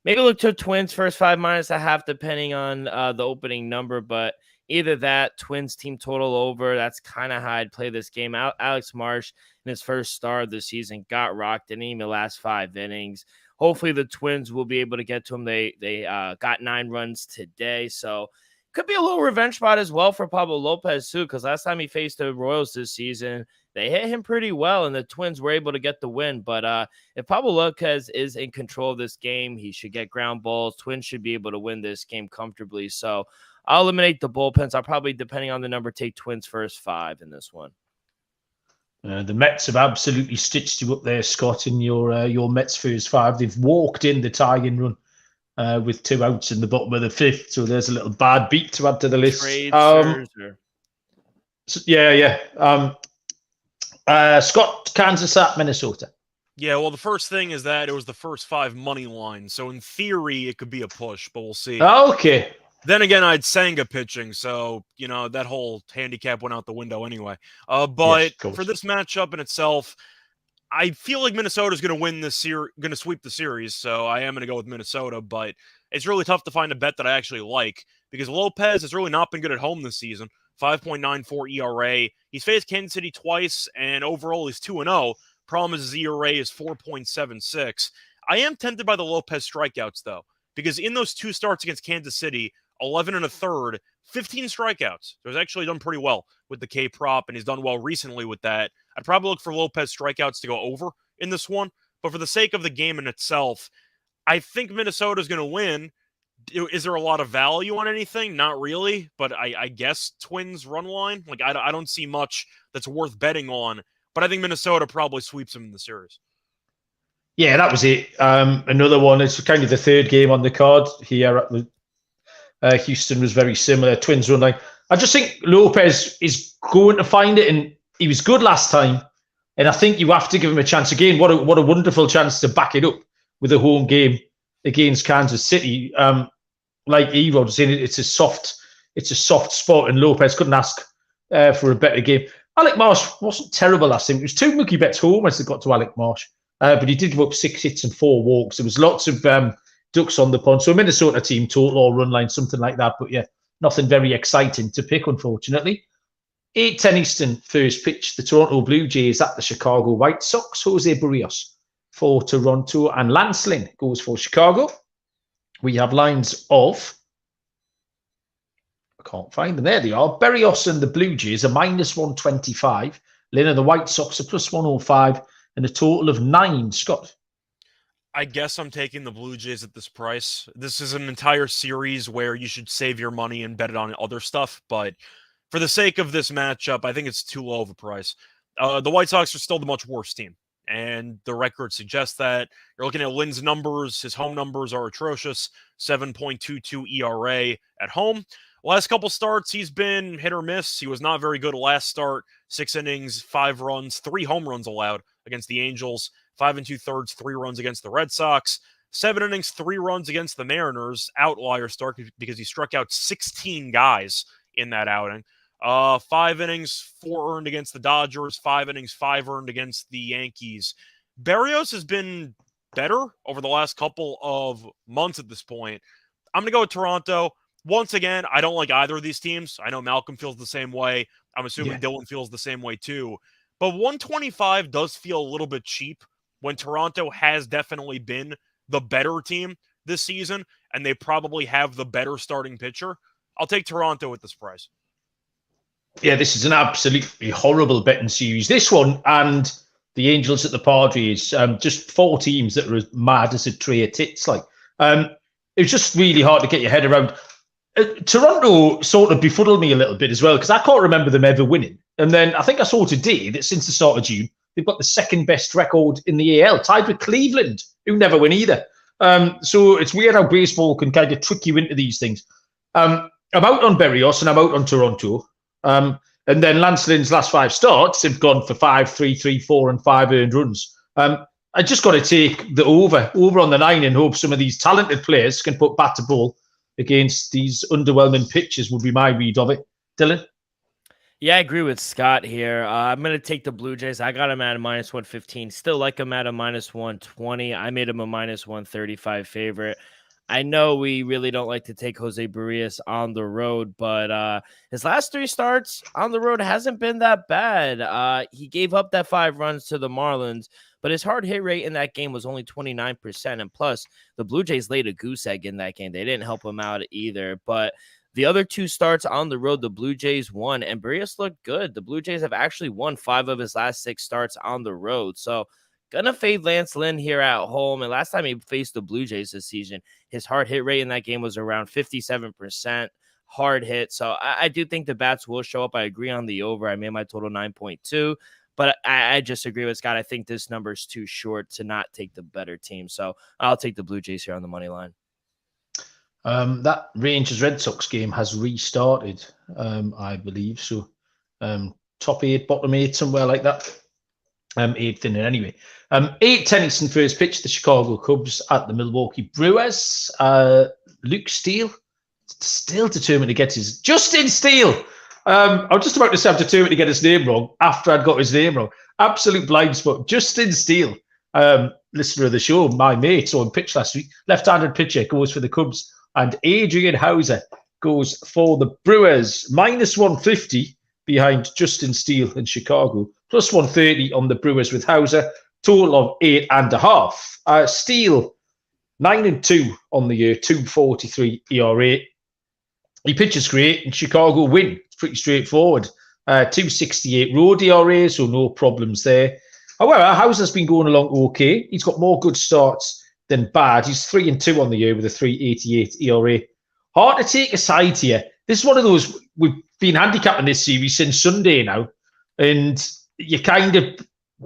Maybe look to Twins first 5 -1/2, depending on the opening number. But Either that, Twins team total over. That's kind of how I'd play this game. Alex Marsh, in his first start of the season, got rocked. Didn't even last 5 innings. Hopefully the Twins will be able to get to him. They got 9 runs today, so could be a little revenge spot as well for Pablo Lopez too, because last time he faced the Royals this season, they hit him pretty well, and the Twins were able to get the win. But if Pablo Lopez is in control of this game, he should get ground balls. Twins should be able to win this game comfortably. So I'll eliminate the bullpens. I'll probably, depending on the number, take Twins first 5 in this one. The Mets have absolutely stitched you up there, Scott, in your Mets first 5. They've walked in the tying run with 2 outs in the bottom of the 5th. So there's a little bad beat to add to the list. Scott, Kansas at Minnesota. Yeah, well, the first thing is that it was the first 5 money line. So in theory, it could be a push, but we'll see. Okay. Then again, I had Senga pitching, so, that whole handicap went out the window anyway. But yes, for this matchup in itself, I feel like Minnesota's going to win this series, going to sweep the series, so I am going to go with Minnesota, but it's really tough to find a bet that I actually like because Lopez has really not been good at home this season. 5.94 ERA. He's faced Kansas City twice, and overall he's 2-0. Problem is his ERA is 4.76. I am tempted by the Lopez strikeouts, though, because in those 2 starts against Kansas City, 11 1/3, 15 strikeouts. So he's actually done pretty well with the K prop, and he's done well recently with that. I'd probably look for Lopez strikeouts to go over in this one, but for the sake of the game in itself, I think Minnesota's going to win. Is there a lot of value on anything? Not really, but I guess Twins run line. Like I don't see much that's worth betting on, but I think Minnesota probably sweeps them in the series. Yeah, that was it. Another one. It's kind of the 3rd game on the card here at the Houston was very similar. Twins run line. I just think Lopez is going to find it, and he was good last time. And I think you have to give him a chance again. What a wonderful chance to back it up with a home game against Kansas City. Like Erod was saying, it's a soft spot, and Lopez couldn't ask for a better game. Alec Marsh wasn't terrible last time. It was 2 Mookie Betts home as they got to Alec Marsh, but he did give up 6 hits and 4 walks. There was lots of ducks on the pond. So Minnesota team total or run line, something like that. But yeah, nothing very exciting to pick, unfortunately. 8:10 Eastern, first pitch. The Toronto Blue Jays at the Chicago White Sox. Jose Barrios for Toronto, and Lance Lynn goes for Chicago. We have lines of, I can't find them. There they are. Barrios and the Blue Jays are -125. Lynn and the White Sox are +105, and a total of 9. Scott? I guess I'm taking the Blue Jays at this price. This is an entire series where you should save your money and bet it on other stuff, but for the sake of this matchup, I think it's too low of a price. The White Sox are still the much worse team, and the record suggests that. You're looking at Lynn's numbers. His home numbers are atrocious, 7.22 ERA at home. Last couple starts, he's been hit or miss. He was not very good last start. 6 innings, 5 runs, 3 home runs allowed against the Angels. 5 2/3, 3 runs against the Red Sox. 7 innings, 3 runs against the Mariners. Outlier start because he struck out 16 guys in that outing. 5 innings, 4 earned against the Dodgers. 5 innings, 5 earned against the Yankees. Barrios has been better over the last couple of months at this point. I'm going to go with Toronto. Once again, I don't like either of these teams. I know Malcolm feels the same way. I'm assuming Dylan feels the same way too. But 125 does feel a little bit cheap when Toronto has definitely been the better team this season, and they probably have the better starting pitcher. I'll take Toronto at this price. Yeah, this is an absolutely horrible betting series. This one and the Angels at the Padres, just 4 teams that are as mad as a tray of tits. Like, it was just really hard to get your head around. Toronto sort of befuddled me a little bit as well, because I can't remember them ever winning. And then I think I saw today that since the start of June, they've got the 2nd best record in the AL, tied with Cleveland, who never win either. So it's weird how baseball can kind of trick you into these things. I'm out on Berrios and I'm out on Toronto. And then Lance Lynn's last 5 starts have gone for 5, 3, 3, 4, and 5 earned runs. I just got to take the over on the 9 and hope some of these talented players can put bat to ball against these underwhelming pitchers would be my read of it. Dylan? Yeah, I agree with Scott here. I'm going to take the Blue Jays. I got him at a -115. Still like him at a -120. I made him a -135 favorite. I know we really don't like to take Jose Barrios on the road, but his last 3 starts on the road hasn't been that bad. He gave up that 5 runs to the Marlins, but his hard hit rate in that game was only 29%. And plus, the Blue Jays laid a goose egg in that game. They didn't help him out either. But the other 2 starts on the road, the Blue Jays won, and Barrios looked good. The Blue Jays have actually won 5 of his last 6 starts on the road. So, gonna fade Lance Lynn here at home. And last time he faced the Blue Jays this season, his hard hit rate in that game was around 57% hard hit. So I do think the bats will show up. I agree on the over. I made my total 9.2. But I just agree with Scott. I think this number is too short to not take the better team. So I'll take the Blue Jays here on the money line. That Rangers Red Sox game has restarted, I believe. So top 8, bottom 8, somewhere like that. 8th inning anyway. 8:10 Eastern first pitch, the Chicago Cubs at the Milwaukee Brewers. Luke Steele, still determined to get his... Justin Steele! I was just about to say I'm determined to get his name wrong after I'd got his name wrong. Absolute blind spot. Justin Steele, listener of the show, my mate, on pitch last week. Left-handed pitcher, goes for the Cubs. And Adrian Hauser goes for the Brewers. Minus 150 behind Justin Steele in Chicago. Plus 130 on the Brewers with Hauser. Total of 8.5. Steele, 9-2 on the year, 2.43 ERA. He pitches great, and Chicago win. It's pretty straightforward. 2.68 road ERA, so no problems there. However, Hauser's been going along okay. He's got more good starts than bad. He's 3-2 on the year with a 3.88 ERA. Hard to take a side here. This is one of those, we've been handicapping this series since Sunday now, and you're kind of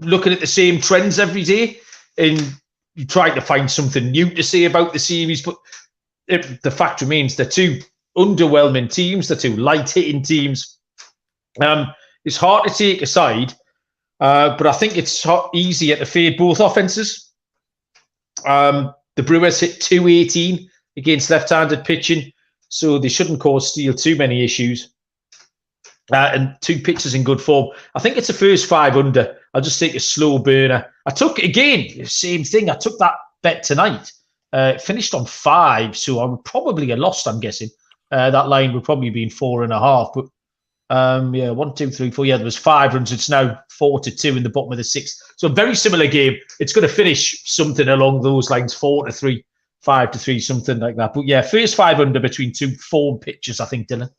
looking at the same trends every day, and you're trying to find something new to say about the series. But the fact remains, they're 2 underwhelming teams, they're 2 light-hitting teams. It's hard to take a side, but I think it's easier to fade both offenses. The Brewers hit .218 against left-handed pitching, so they shouldn't cause Steele too many issues. And 2 pitchers in good form. I think it's the first 5 under. I'll just take a slow burner. I took, again, same thing. I took that bet tonight. It finished on 5, so I'm probably a lost, I'm guessing. That line would probably be 4.5. But 1, 2, 3, 4. Yeah, there was 5 runs. It's now 4-2 in the bottom of the 6th. So a very similar game. It's going to finish something along those lines, 4-3, 5-3, something like that. But yeah, first 5 under between 2 form pitchers, I think, Dylan.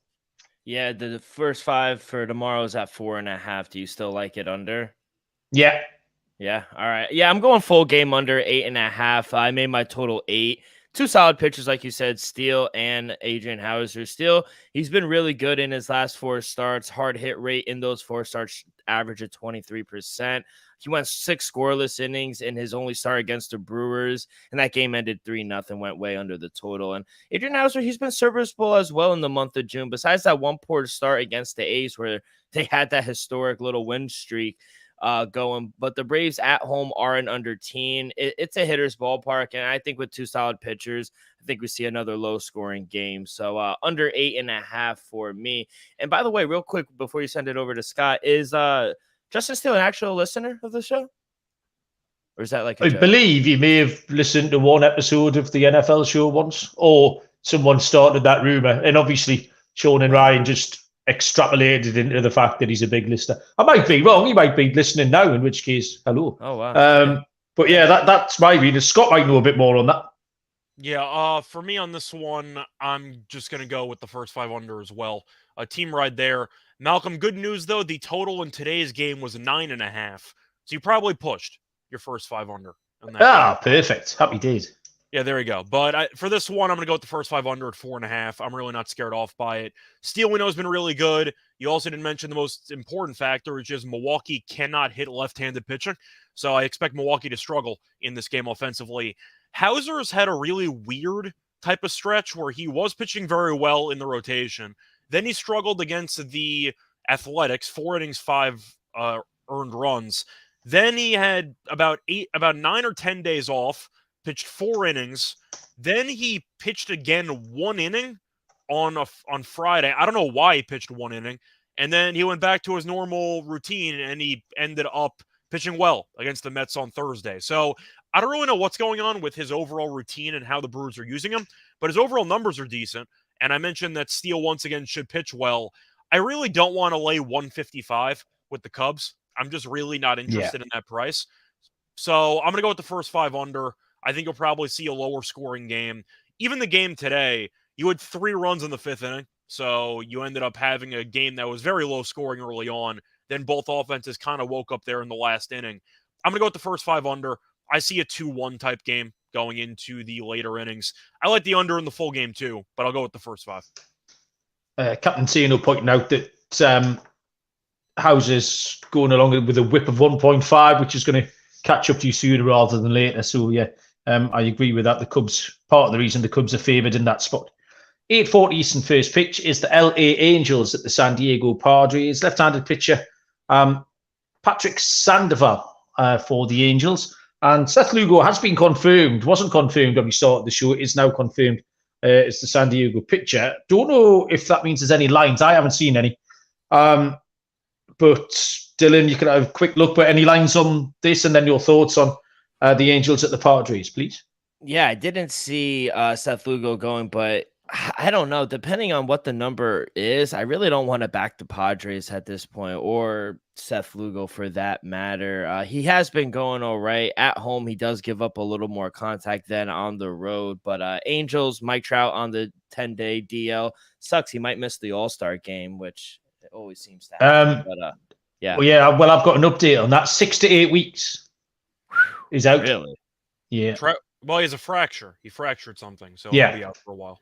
Yeah, the first 5 for tomorrow is at 4.5. Do you still like it under? Yeah. Yeah. All right. Yeah, I'm going full game under 8.5. I made my total 8. 2 solid pitchers, like you said, Steele and Adrian Hauser. Steele, he's been really good in his last 4 starts. Hard hit rate in those 4 starts, average of 23%. He went 6 scoreless innings in his only start against the Brewers, and that game ended 3-0, went way under the total. And Adrian Hauser, he's been serviceable as well in the month of June. Besides that one poor start against the A's where they had that historic little win streak going, but the Braves at home are an under team. It's a hitter's ballpark, and I think with 2 solid pitchers, I think we see another low-scoring game. So under 8.5 for me. And by the way, real quick before you send it over to Scott, is Justin Steele an actual listener of the show? Or is that like a joke? Believe you may have listened to one episode of the NFL show once, or someone started that rumor, and obviously Sean and Ryan just extrapolated into the fact that he's a big listener. I might be wrong. He might be listening now, in which case, hello. Oh, wow. But yeah, that's my reading. Scott might know a bit more on that. Yeah, for me on this one, I'm just going to go with the first 5 under as well. A team ride there. Malcolm, good news, though. The total in today's game was 9.5. So you probably pushed your first 5 under. Game. Perfect. Happy days. Yeah, there we go. But for this one, I'm going to go with the first 5 under at 4.5. I'm really not scared off by it. Steele, we know, has been really good. You also didn't mention the most important factor, which is Milwaukee cannot hit left-handed pitching. So I expect Milwaukee to struggle in this game offensively. Hauser's had a really weird type of stretch where he was pitching very well in the rotation. Then he struggled against the Athletics, 4 innings, 5 earned runs. Then he had about 9 or 10 days off, pitched 4 innings. Then he pitched again 1 inning on Friday. I don't know why he pitched 1 inning. And then he went back to his normal routine, and he ended up pitching well against the Mets on Thursday. So I don't really know what's going on with his overall routine and how the Brewers are using him, but his overall numbers are decent. And I mentioned that Steele once again should pitch well. I really don't want to lay 155 with the Cubs. I'm just really not interested in that price. So I'm going to go with the first 5 under. I think you'll probably see a lower scoring game. Even the game today, you had 3 runs in the 5th inning. So you ended up having a game that was very low scoring early on. Then both offenses kind of woke up there in the last inning. I'm going to go with the first 5 under. I see a 2-1 type game going into the later innings. I like the under in the full game too, but I'll go with the first 5. Captain Tino pointing out that Houser's going along with a whip of 1.5, which is going to catch up to you sooner rather than later. So, yeah, I agree with that. The Cubs, part of the reason the Cubs are favoured in that spot. 8:40 Eastern first pitch is the LA Angels at the San Diego Padres. Left-handed pitcher, Patrick Sandoval for the Angels. And Seth Lugo has been confirmed, wasn't confirmed when we started the show, it is now confirmed as the San Diego pitcher. Don't know if that means there's any lines. I haven't seen any. But Dylan, you can have a quick look, but any lines on this and then your thoughts on the Angels at the Padres, please? Yeah, I didn't see Seth Lugo going, but I don't know. Depending on what the number is, I really don't want to back the Padres at this point, or Seth Lugo for that matter. He has been going all right. At home, he does give up a little more contact than on the road. But Angels, Mike Trout on the 10-day DL. Sucks. He might miss the All-Star game, which it always seems to happen. But yeah. Well, I've got an update on that. 6 to 8 weeks is out. Really? Yeah. Well, he has a fracture. He fractured something, so yeah, he'll be out for a while.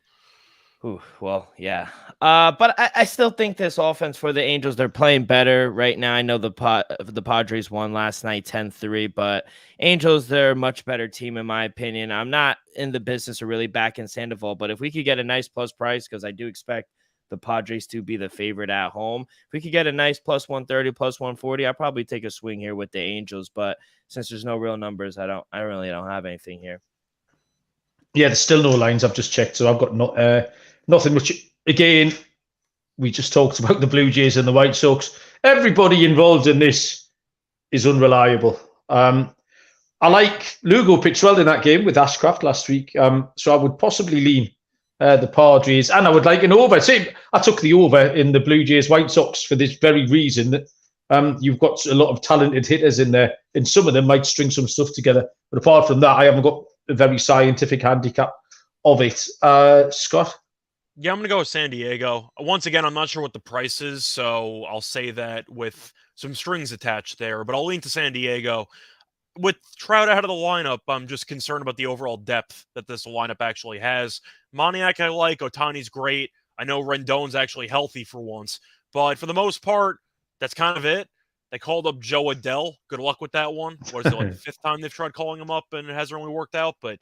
Ooh, well, yeah. But I still think this offense for the Angels, they're playing better right now. I know the Padres won last night 10-3, but Angels, they're a much better team in my opinion. I'm not in the business of really backing Sandoval, but if we could get a nice plus price, because I do expect the Padres to be the favorite at home, if we could get a nice plus 130, plus 140, I'll probably take a swing here with the Angels. But since there's no real numbers, I really don't have anything here. Yeah, there's still no lines. I've just checked, so I've got nothing much. Again, we just talked about the Blue Jays and the White Sox. Everybody involved in this is unreliable. I like Lugo pitched well in that game with Ashcraft last week, so I would possibly lean the Padres, and I would like an over. I took the over in the Blue Jays White Sox for this very reason that you've got a lot of talented hitters in there, and some of them might string some stuff together. But apart from that, I haven't got a very scientific handicap of it. Scott? Yeah, I'm going to go with San Diego. Once again, I'm not sure what the price is, so I'll say that with some strings attached there, but I'll lean to San Diego. With Trout out of the lineup, I'm just concerned about the overall depth that this lineup actually has. Moniak I like. Ohtani's great. I know Rendon's actually healthy for once, but for the most part, that's kind of it. They called up Joe Adell. Good luck with that one. What is it, like the 5th time they've tried calling him up and it hasn't really worked out? But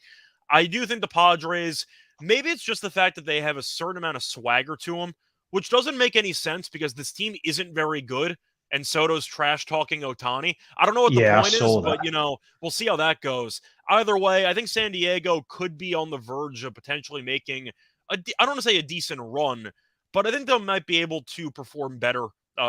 I do think the Padres, maybe it's just the fact that they have a certain amount of swagger to them, which doesn't make any sense because this team isn't very good, and Soto's trash-talking Ohtani. I don't know what the point is, but, we'll see how that goes. Either way, I think San Diego could be on the verge of potentially making, I don't want to say a decent run, but I think they might be able to perform better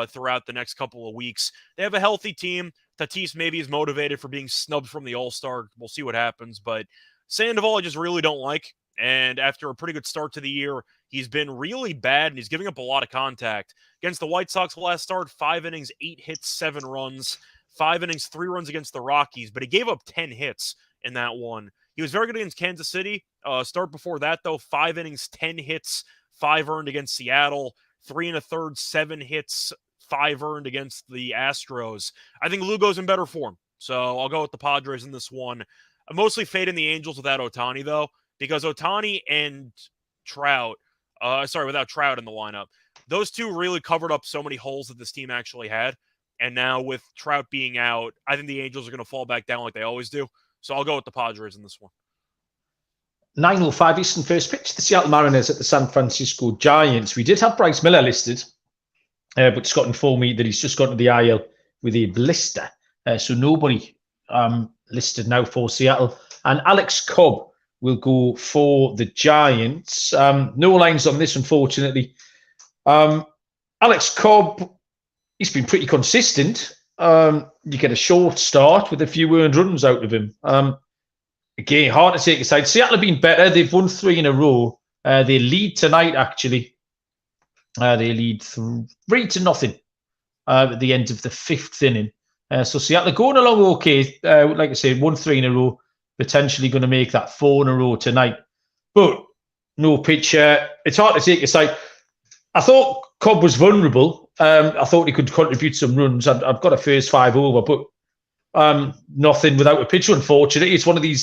throughout the next couple of weeks. They have a healthy team. Tatis maybe is motivated for being snubbed from the All-Star. We'll see what happens, but Sandoval I just really don't like. And after a pretty good start to the year, he's been really bad, and he's giving up a lot of contact. Against the White Sox last start, 5 innings, 8 hits, 7 runs. 5 innings, 3 runs against the Rockies, but he gave up 10 hits in that one. He was very good against Kansas City. Start before that, though, 5 innings, 10 hits, 5 earned against Seattle. 3 1/3, 7 hits, 5 earned against the Astros. I think Lugo's in better form, so I'll go with the Padres in this one. I'm mostly fading the Angels without Ohtani, though, because Ohtani and Trout, without Trout in the lineup, those two really covered up so many holes that this team actually had. And now with Trout being out, I think the Angels are going to fall back down like they always do. So I'll go with the Padres in this one. 9:05 Eastern first pitch. The Seattle Mariners at the San Francisco Giants. We did have Bryce Miller listed, but Scott informed me that he's just gone to the IL with a blister. So nobody listed now for Seattle. And Alex Cobb will go for the Giants. No lines on this, unfortunately. Alex Cobb, he's been pretty consistent. You get a short start with a few earned runs out of him. Again, hard to take aside. Seattle have been better. They've won 3 in a row. They lead tonight, actually. They lead 3-0 at the end of the 5th inning. So Seattle are going along okay. Like I said, won 3 in a row. Potentially going to make that 4 in a row tonight. But no pitcher. It's hard to take aside. I thought Cobb was vulnerable. I thought he could contribute some runs. I've got a first 5 over, but nothing without a pitcher, unfortunately. It's one of these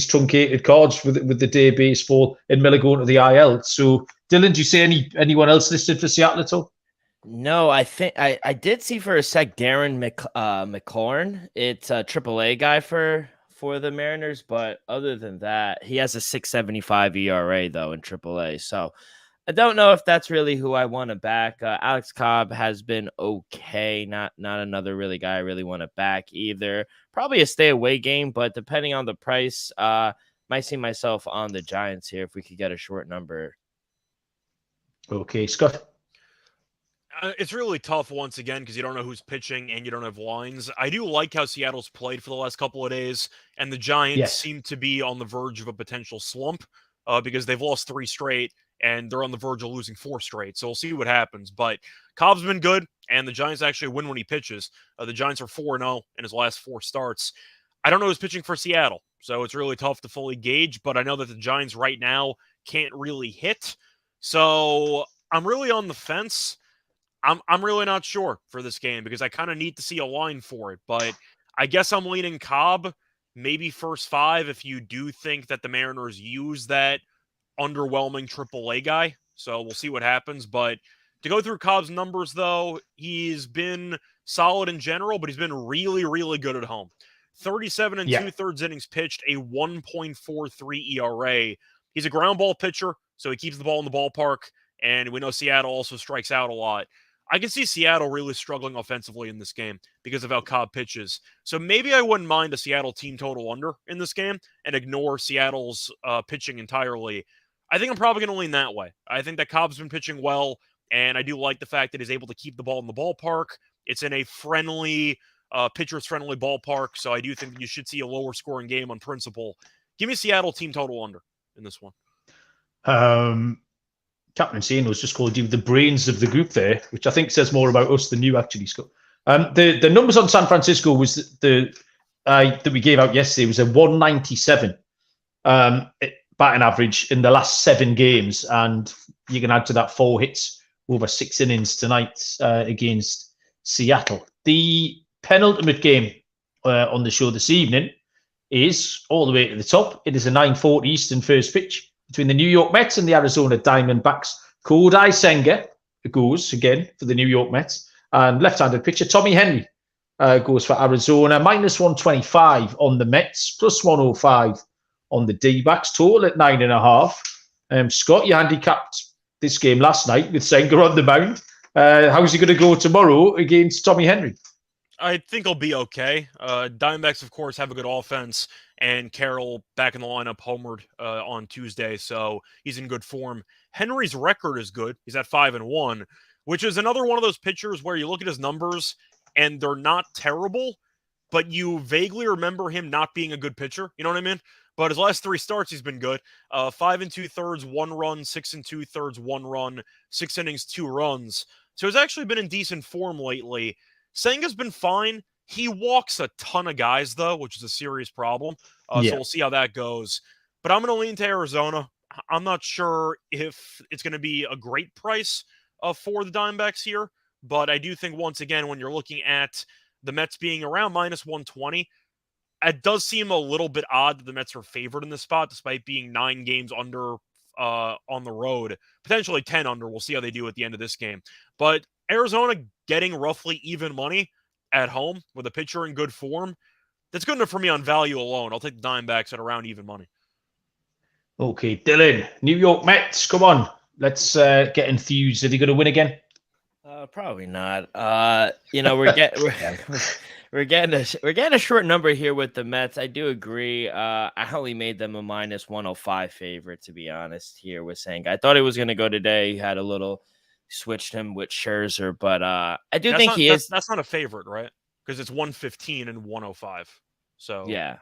truncated cards with the day baseball and Miller going to the IL. So, Dylan, do you see anyone else listed for Seattle at all? No, I think I did see for a sec Darren McLaurin. It's a AAA guy for the Mariners, but other than that, he has a 6.75 ERA though in AAA. So I don't know if that's really who I want to back. Alex Cobb has been okay, not another really guy I really want to back either. Probably a stay away game, but depending on the price, might see myself on the Giants here if we could get a short number. Okay, Scott. It's really tough once again because you don't know who's pitching and you don't have lines. I do like how Seattle's played for the last couple of days, and the Giants seem to be on the verge of a potential slump because they've lost 3 straight and they're on the verge of losing 4 straight. So we'll see what happens. But Cobb's been good, and the Giants actually win when he pitches. The Giants are 4-0 in his last 4 starts. I don't know who's pitching for Seattle, so it's really tough to fully gauge, but I know that the Giants right now can't really hit. So I'm really on the fence. I'm really not sure for this game because I kind of need to see a line for it. But I guess I'm leaning Cobb, maybe first 5 if you do think that the Mariners use that underwhelming AAA guy. So we'll see what happens. But to go through Cobb's numbers, though, he's been solid in general, but he's been really, really good at home. 37 2/3 innings pitched, a 1.43 ERA. He's a ground ball pitcher, so he keeps the ball in the ballpark. And we know Seattle also strikes out a lot. I can see Seattle really struggling offensively in this game because of how Cobb pitches. So maybe I wouldn't mind a Seattle team total under in this game and ignore Seattle's pitching entirely. I think I'm probably going to lean that way. I think that Cobb's been pitching well, and I do like the fact that he's able to keep the ball in the ballpark. It's in a friendly, pitcher's-friendly ballpark, so I do think that you should see a lower-scoring game on principle. Give me Seattle team total under in this one. Captain Insane was just called you the brains of the group there, which I think says more about us than you actually, Scott. The numbers on San Francisco was that we gave out yesterday was a 197 batting average in the last 7 games, and you can add to that 4 hits over 6 innings tonight against Seattle. The penultimate game on the show this evening is all the way to the top. It is a 9:40 Eastern first pitch between the New York Mets and the Arizona Diamondbacks. Kodai Senga goes again for the New York Mets. And left-handed pitcher Tommy Henry goes for Arizona. Minus 125 on the Mets, plus 105 on the D-backs. Total at 9.5. Scott, you handicapped this game last night with Senga on the mound. How's he going to go tomorrow against Tommy Henry? I think he'll be okay. Diamondbacks, of course, have a good offense, and Carroll back in the lineup homered on Tuesday, so he's in good form. Henry's record is good. He's at 5-1, which is another one of those pitchers where you look at his numbers, and they're not terrible, but you vaguely remember him not being a good pitcher. You know what I mean? But his last 3 starts, he's been good. 5 2/3, 1 run, 6 2/3, 1 run, 6 innings, 2 runs. So he's actually been in decent form lately. Senga's been fine. He walks a ton of guys, though, which is a serious problem. So we'll see how that goes. But I'm going to lean to Arizona. I'm not sure if it's going to be a great price for the Diamondbacks here. But I do think, once again, when you're looking at the Mets being around minus 120, it does seem a little bit odd that the Mets are favored in this spot, despite being 9 games under on the road. Potentially 10 under. We'll see how they do at the end of this game. But Arizona getting roughly even money at home with a pitcher in good form, that's good enough for me on value alone. I'll take the Diamondbacks at around even money. Okay, Dylan, New York Mets, come on. Let's get enthused. Are they going to win again? Probably not. We're getting a short number here with the Mets. I do agree. I only made them a minus 105 favorite, to be honest, here with Senga. I thought he was going to go today. He had a little switched him with Scherzer, but I do think he is. That's not a favorite, right? Because it's 115 and 105. So yeah.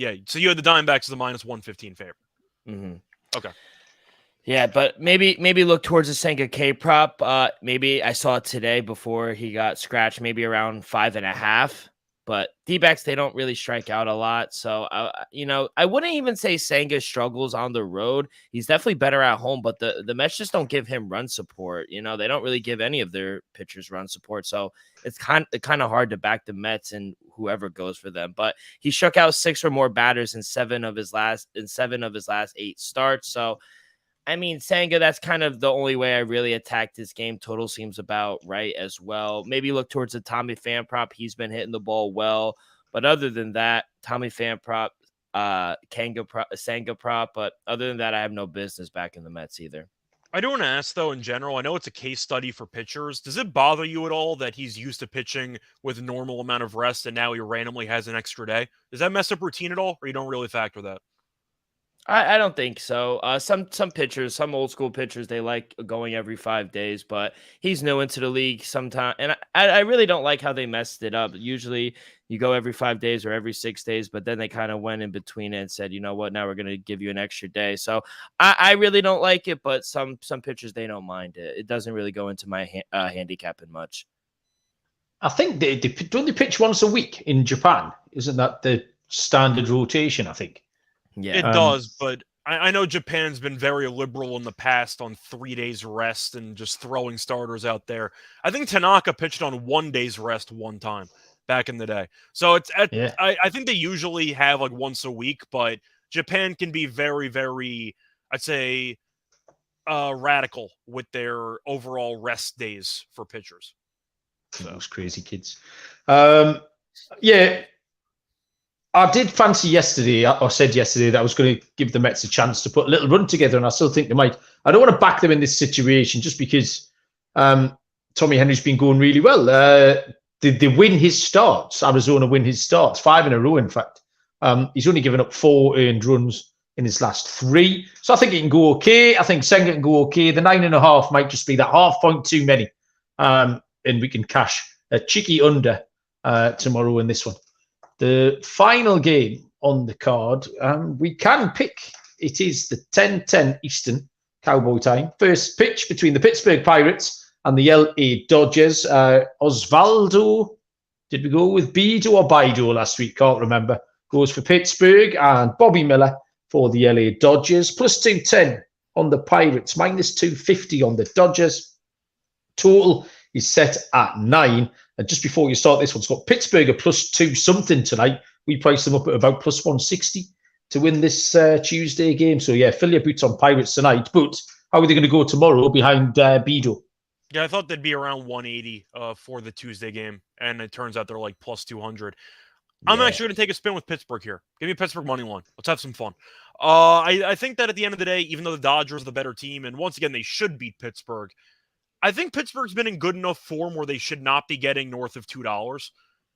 Yeah. So you had the Diamondbacks as a minus 115 favorite. Mm-hmm. Okay. Yeah, but maybe look towards the Senga K prop. Maybe I saw it today before he got scratched, maybe around 5.5. But D-backs, they don't really strike out a lot. So, I wouldn't even say Senga struggles on the road. He's definitely better at home, but the Mets just don't give him run support. They don't really give any of their pitchers run support. So it's kind of hard to back the Mets and whoever goes for them. But he struck out 6 or more batters in 7 of his last 8 starts. So, I mean, Senga, that's kind of the only way I really attack this game. Total seems about right as well. Maybe look towards the Tommy Pham prop. He's been hitting the ball well. But other than that, Tommy Pham prop, Senga prop. But other than that, I have no business back in the Mets either. I do want to ask, though, in general, I know it's a case study for pitchers. Does it bother you at all that he's used to pitching with a normal amount of rest and now he randomly has an extra day? Does that mess up routine at all, or you don't really factor that? I don't think so. Some pitchers, some old school pitchers, they like going every 5 days, but he's new into the league sometime. And I really don't like how they messed it up. Usually you go every 5 days or every 6 days, but then they kind of went in between it and said, you know what, now we're going to give you an extra day. So I really don't like it, but some pitchers, they don't mind it. It doesn't really go into my handicapping much. I think don't they pitch once a week in Japan? Isn't that the standard rotation, I think? Yeah, it does, but I know Japan's been very liberal in the past on 3 days rest and just throwing starters out there. I think Tanaka pitched on 1 day's rest one time back in the day. So I think they usually have like once a week, but Japan can be very, very, I'd say, radical with their overall rest days for pitchers. Those crazy kids. Yeah. I did fancy yesterday, or said yesterday, that I was going to give the Mets a chance to put a little run together, and I still think they might. I don't want to back them in this situation just because Tommy Henry's been going really well. They win his starts. Arizona win his starts, 5 in a row, in fact. He's only given up 4 earned runs in his last 3. So I think it can go okay. I think Senga can go okay. The 9.5 might just be that half point too many. And we can cash a cheeky under tomorrow in this one. The final game on the card, we can pick. It is the 10:10 Eastern Cowboy time. First pitch between the Pittsburgh Pirates and the LA Dodgers. Osvaldo, did we go with Bido or Bido last week? Can't remember. Goes for Pittsburgh, and Bobby Miller for the LA Dodgers. Plus 210 on the Pirates, minus 250 on the Dodgers. Total is set at 9. And just before you start this one, Scott, Pittsburgh are plus 2 something tonight. We priced them up at about plus 160 to win this Tuesday game. So, yeah, fill your boots on Pirates tonight. But how are they going to go tomorrow behind Bido? Yeah, I thought they'd be around 180 for the Tuesday game. And it turns out they're like plus 200. Yeah. I'm actually going to take a spin with Pittsburgh here. Give me Pittsburgh money line. Let's have some fun. I think that at the end of the day, even though the Dodgers are the better team, and once again, they should beat Pittsburgh, I think Pittsburgh's been in good enough form where they should not be getting north of $2.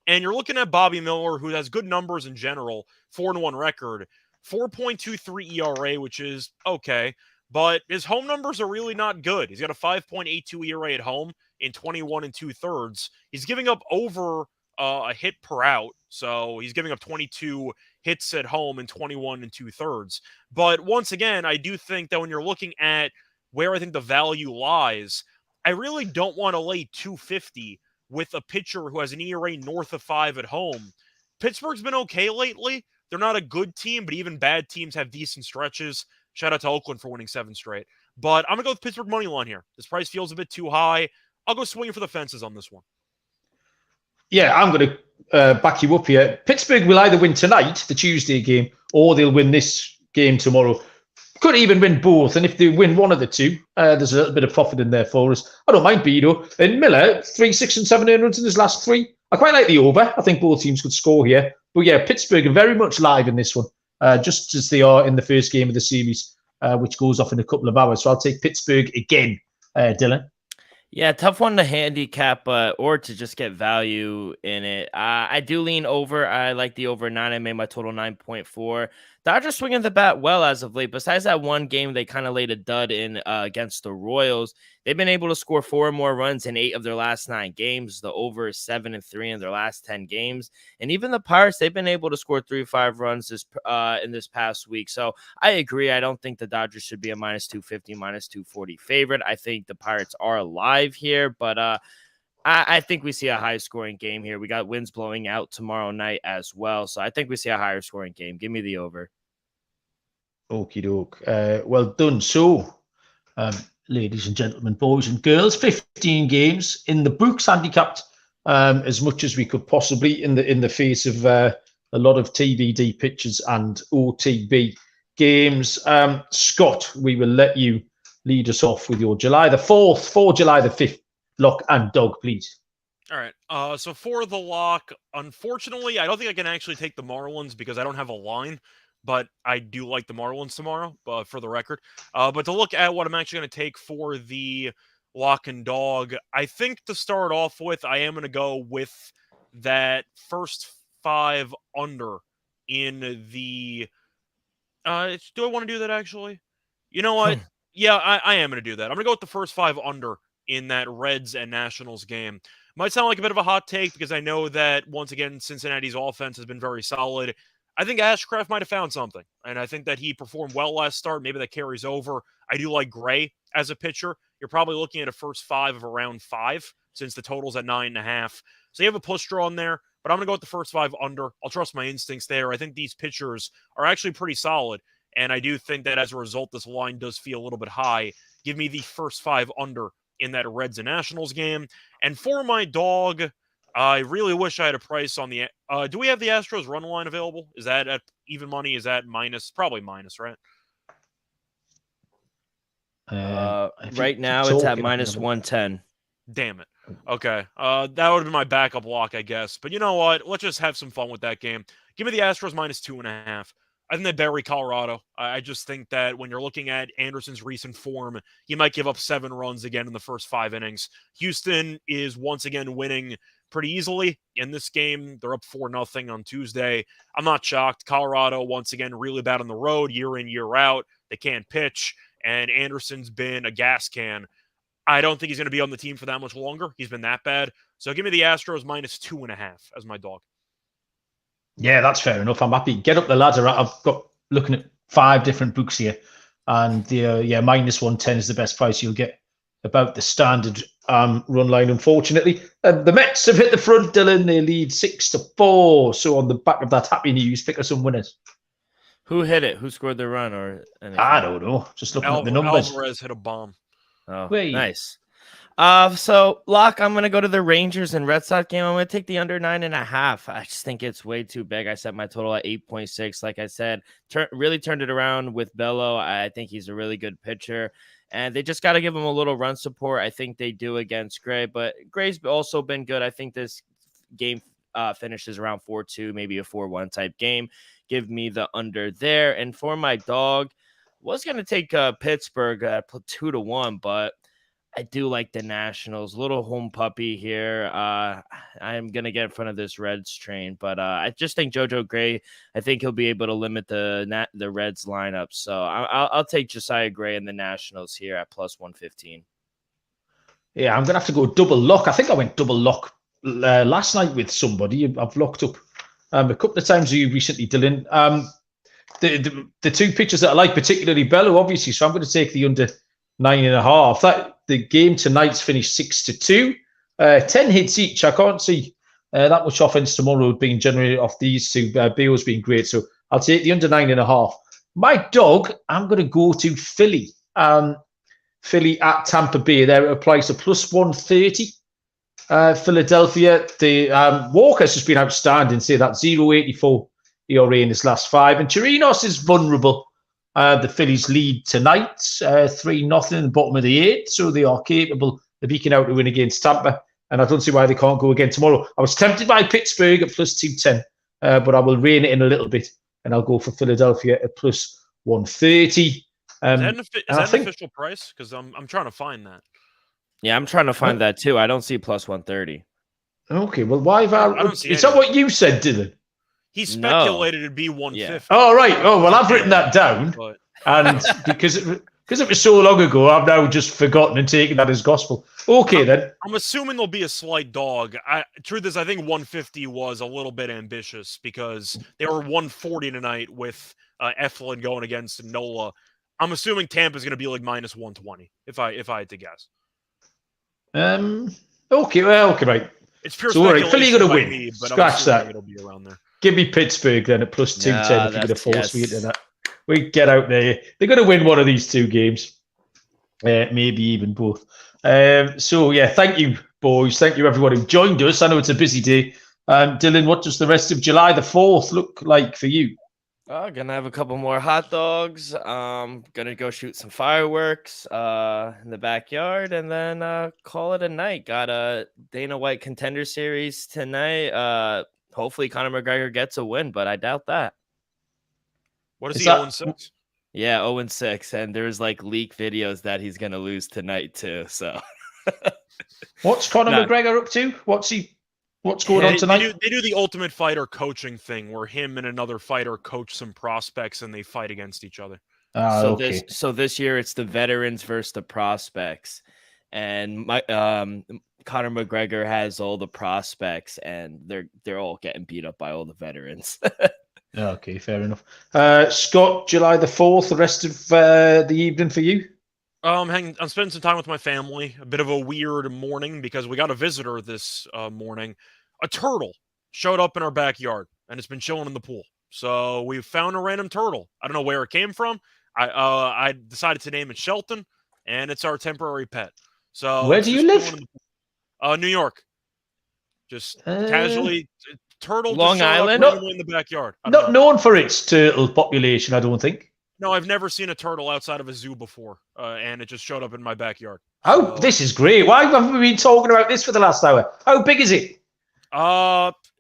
And you're looking at Bobby Miller, who has good numbers in general, 4-1 record, 4.23 ERA, which is okay, but his home numbers are really not good. He's got a 5.82 ERA at home in 21 2/3. He's giving up over a hit per out, so he's giving up 22 hits at home in 21 2/3. But once again, I do think that when you're looking at where I think the value lies, I really don't want to lay 250 with a pitcher who has an ERA north of 5 at home. Pittsburgh's been okay lately. They're not a good team, but even bad teams have decent stretches. Shout out to Oakland for winning 7 straight. But I'm going to go with Pittsburgh money line here. This price feels a bit too high. I'll go swinging for the fences on this one. Yeah, I'm going to back you up here. Pittsburgh will either win tonight, the Tuesday game, or they'll win this game tomorrow. Could even win both, and if they win one of the two, there's a little bit of profit in there for us. I don't mind Bido. And Miller, 3, 6, and 7 earned runs in his last 3. I quite like the over. I think both teams could score here. But yeah, Pittsburgh are very much live in this one, just as they are in the first game of the series, which goes off in a couple of hours. So I'll take Pittsburgh again, Dylan. Yeah, tough one to handicap, or to just get value in it. I do lean over. I like the over 9. I made my total 9.4. Dodgers swinging the bat well as of late. Besides that one game, they kind of laid a dud in against the Royals. They've been able to score 4 or more runs in 8 of their last 9 games. The over is 7-3 in their last 10 games. And even the Pirates, they've been able to score 3 or 5 runs in this past week. So I agree. I don't think the Dodgers should be a -250, -240 favorite. I think the Pirates are alive here, but I think we see a high scoring game here. We got winds blowing out tomorrow night as well. So I think we see a higher scoring game. Give me the over. Okie doke. Well done. So, ladies and gentlemen, boys and girls, 15 games in the books, handicapped as much as we could possibly in the face of a lot of TBD pitches and OTB games. Scott, we will let you lead us off with your July the 4th for July the 5th lock and dog, please. All right. So for the lock, unfortunately, I don't think I can actually take the Marlins because I don't have a line, but I do like the Marlins tomorrow, for the record. But to look at what I'm actually going to take for the lock and dog, I think to start off with, I am going to go with that first 5 under in the. Do I want to do that actually? You know what? Yeah, I am going to do that. I'm going to go with the first 5 under in that Reds and Nationals game. Might sound like a bit of a hot take because I know that, once again, Cincinnati's offense has been very solid. I think Ashcraft might have found something, and I think that he performed well last start. Maybe that carries over. I do like Gray as a pitcher. You're probably looking at a first 5 of around 5 since the total's at 9.5. So you have a push draw in there, but I'm going to go with the first 5 under. I'll trust my instincts there. I think these pitchers are actually pretty solid, and I do think that as a result, this line does feel a little bit high. Give me the first 5 under in that Reds and Nationals game. And for my dog, I really wish I had a price on the. Do we have the Astros run line available? Is that at even money? Is that minus? Probably minus, right? Right now, it's at -110. Damn it. Okay. That would have been my backup lock, I guess. But you know what? Let's just have some fun with that game. Give me the Astros -2.5. I think they bury Colorado. I just think that when you're looking at Anderson's recent form, he might give up 7 runs again in the first 5 innings. Houston is once again winning pretty easily in this game. They're up 4-0 on Tuesday. I'm not shocked. Colorado, once again, really bad on the road, year in, year out. They can't pitch, and Anderson's been a gas can. I don't think he's going to be on the team for that much longer. He's been that bad. So give me the Astros -2.5 as my dog. Yeah, that's fair enough. I'm happy. Get up the ladder. I've got looking at 5 different books here, and the -110 is the best price you'll get. About the standard run line, unfortunately. The Mets have hit the front, Dylan. They lead 6-4. So on the back of that happy news, pick us some winners. Who hit it? Who scored the run or anything? I don't know. Just looking at the numbers. Alvarez hit a bomb. Oh, nice. So lock, I'm going to go to the Rangers and Red Sox game. I'm going to take the under 9.5. I just think it's way too big. I set my total at 8.6. Like I said, really turned it around with Bello. I think he's a really good pitcher, and they just got to give him a little run support. I think they do against Gray, but Gray's also been good. I think this game finishes around 4-2, maybe a 4-1 type game. Give me the under there. And for my dog, was going to take Pittsburgh at 2-1, but I do like the Nationals. Little home puppy here. I'm going to get in front of this Reds train, but I just think JoJo Gray, I think he'll be able to limit the Reds lineup. So I'll take Josiah Gray and the Nationals here at +115. Yeah, I'm going to have to go double lock. I think I went double lock last night with somebody. I've locked up a couple of times with you recently, Dylan. The 2 pitchers that I like, particularly Bello, obviously. So I'm going to take the under 9.5. The game tonight's finished 6-2. 10 hits each. I can't see that much offense tomorrow being generated off these 2. Beo's been great. So I'll take the under 9.5. My dog, I'm going to go to Philly. Philly at Tampa Bay. They're at a price of +130. Philadelphia, the Walker's just been outstanding. Say that 0.84 ERA in his last 5. And Chirinos is vulnerable. The Phillies lead tonight, 3-0 in the bottom of the 8th, so they are capable of eking out a win against Tampa, and I don't see why they can't go again tomorrow. I was tempted by Pittsburgh at +210, but I will rein it in a little bit, and I'll go for Philadelphia at +130. Is that an official price? Because I'm trying to find that. Yeah, I'm trying to find that too. I don't see plus 130. Okay, well, why have I don't see is that any. what you said, Dylan? He speculated it'd be 150. Yeah. Oh, right. Oh, well, I've written that down. But And because it was so long ago, I've now just forgotten and taken that as gospel. Okay, then. I'm assuming there'll be a slight dog. Truth is, I think 150 was a little bit ambitious because they were 140 tonight with Eflin going against Nola. I'm assuming Tampa's going to be like minus 120 if I had to guess. Okay, right. It's pure So, all right, speculation Philly gonna by win. me, but Scratch I'm assuming that. it'll be around there. Give me Pittsburgh then at plus 210 Yeah, if you're going to that's- force me yes. into that. We get out there. They're going to win one of these two games, maybe even both. So, yeah, thank you, boys. Thank you, everyone who joined us. I know it's a busy day. Dylan, what does the rest of July the 4th look like for you? Gonna have a couple more hot dogs. Gonna go shoot some fireworks in the backyard, and then call it a night. Got a Dana White Contender Series tonight. Hopefully Conor McGregor gets a win, but I doubt that. What is Is he, that- 0-6? Yeah, 0-6, and there's like leak videos that he's gonna lose tonight too. So What's Conor Nah. McGregor up to? What's going on tonight? They do the Ultimate Fighter coaching thing where him and another fighter coach some prospects and they fight against each other. Okay. This year it's the veterans versus the prospects, and Conor McGregor has all the prospects, and they're all getting beat up by all the veterans. Okay, fair enough. Scott, July the 4th, the rest of the evening for you? I'm spending some time with my family. A bit of a weird morning because we got a visitor this morning. A turtle showed up in our backyard and it's been chilling in the pool. So we found a random turtle. I don't know where it came from. I decided to name it Shelton, and it's our temporary pet. So Where it's do you just live? chilling in the pool. New York. Just casually, turtle Long just showed up Island? randomly in the backyard. I don't Not know. known for its turtle population, I don't think. No, I've never seen a turtle outside of a zoo before, and it just showed up in my backyard. Oh, So, this is great. Why haven't we been talking about this for the last hour? How big is it?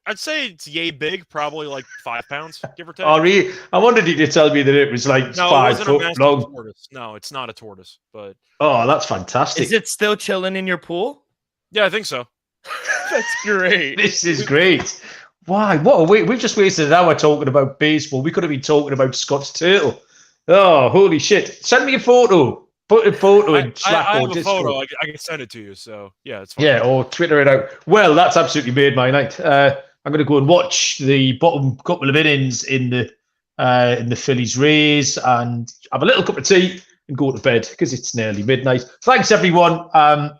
I'd say it's yay big, probably like 5 pounds, give or take. Oh, really? I wanted you to tell me that it was like No, it 5 wasn't a foot massive long. tortoise. No, it's not a tortoise, but Oh, that's fantastic. Is it still chilling in your pool? yeah, I think so. That's great. This is great. Why? What a wait. We've just wasted an hour talking about baseball. We could have been talking about Scott's turtle. Oh, holy shit. Send me a photo. Put a photo in Slack I or have a Discord. photo. I can send it to you. So yeah, it's fine. Yeah, or Twitter it out. Well, that's absolutely made my night. I'm going to go and watch the bottom couple of innings in the Phillies Rays and have a little cup of tea and go to bed because it's nearly midnight. Thanks, everyone. I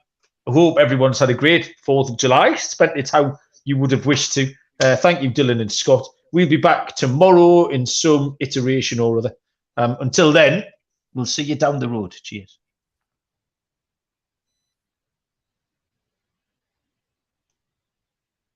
hope everyone's had a great 4th of July. Spent it how you would have wished to. Thank you, Dylan and Scott. We'll be back tomorrow in some iteration or other. Until then, we'll see you down the road. Cheers.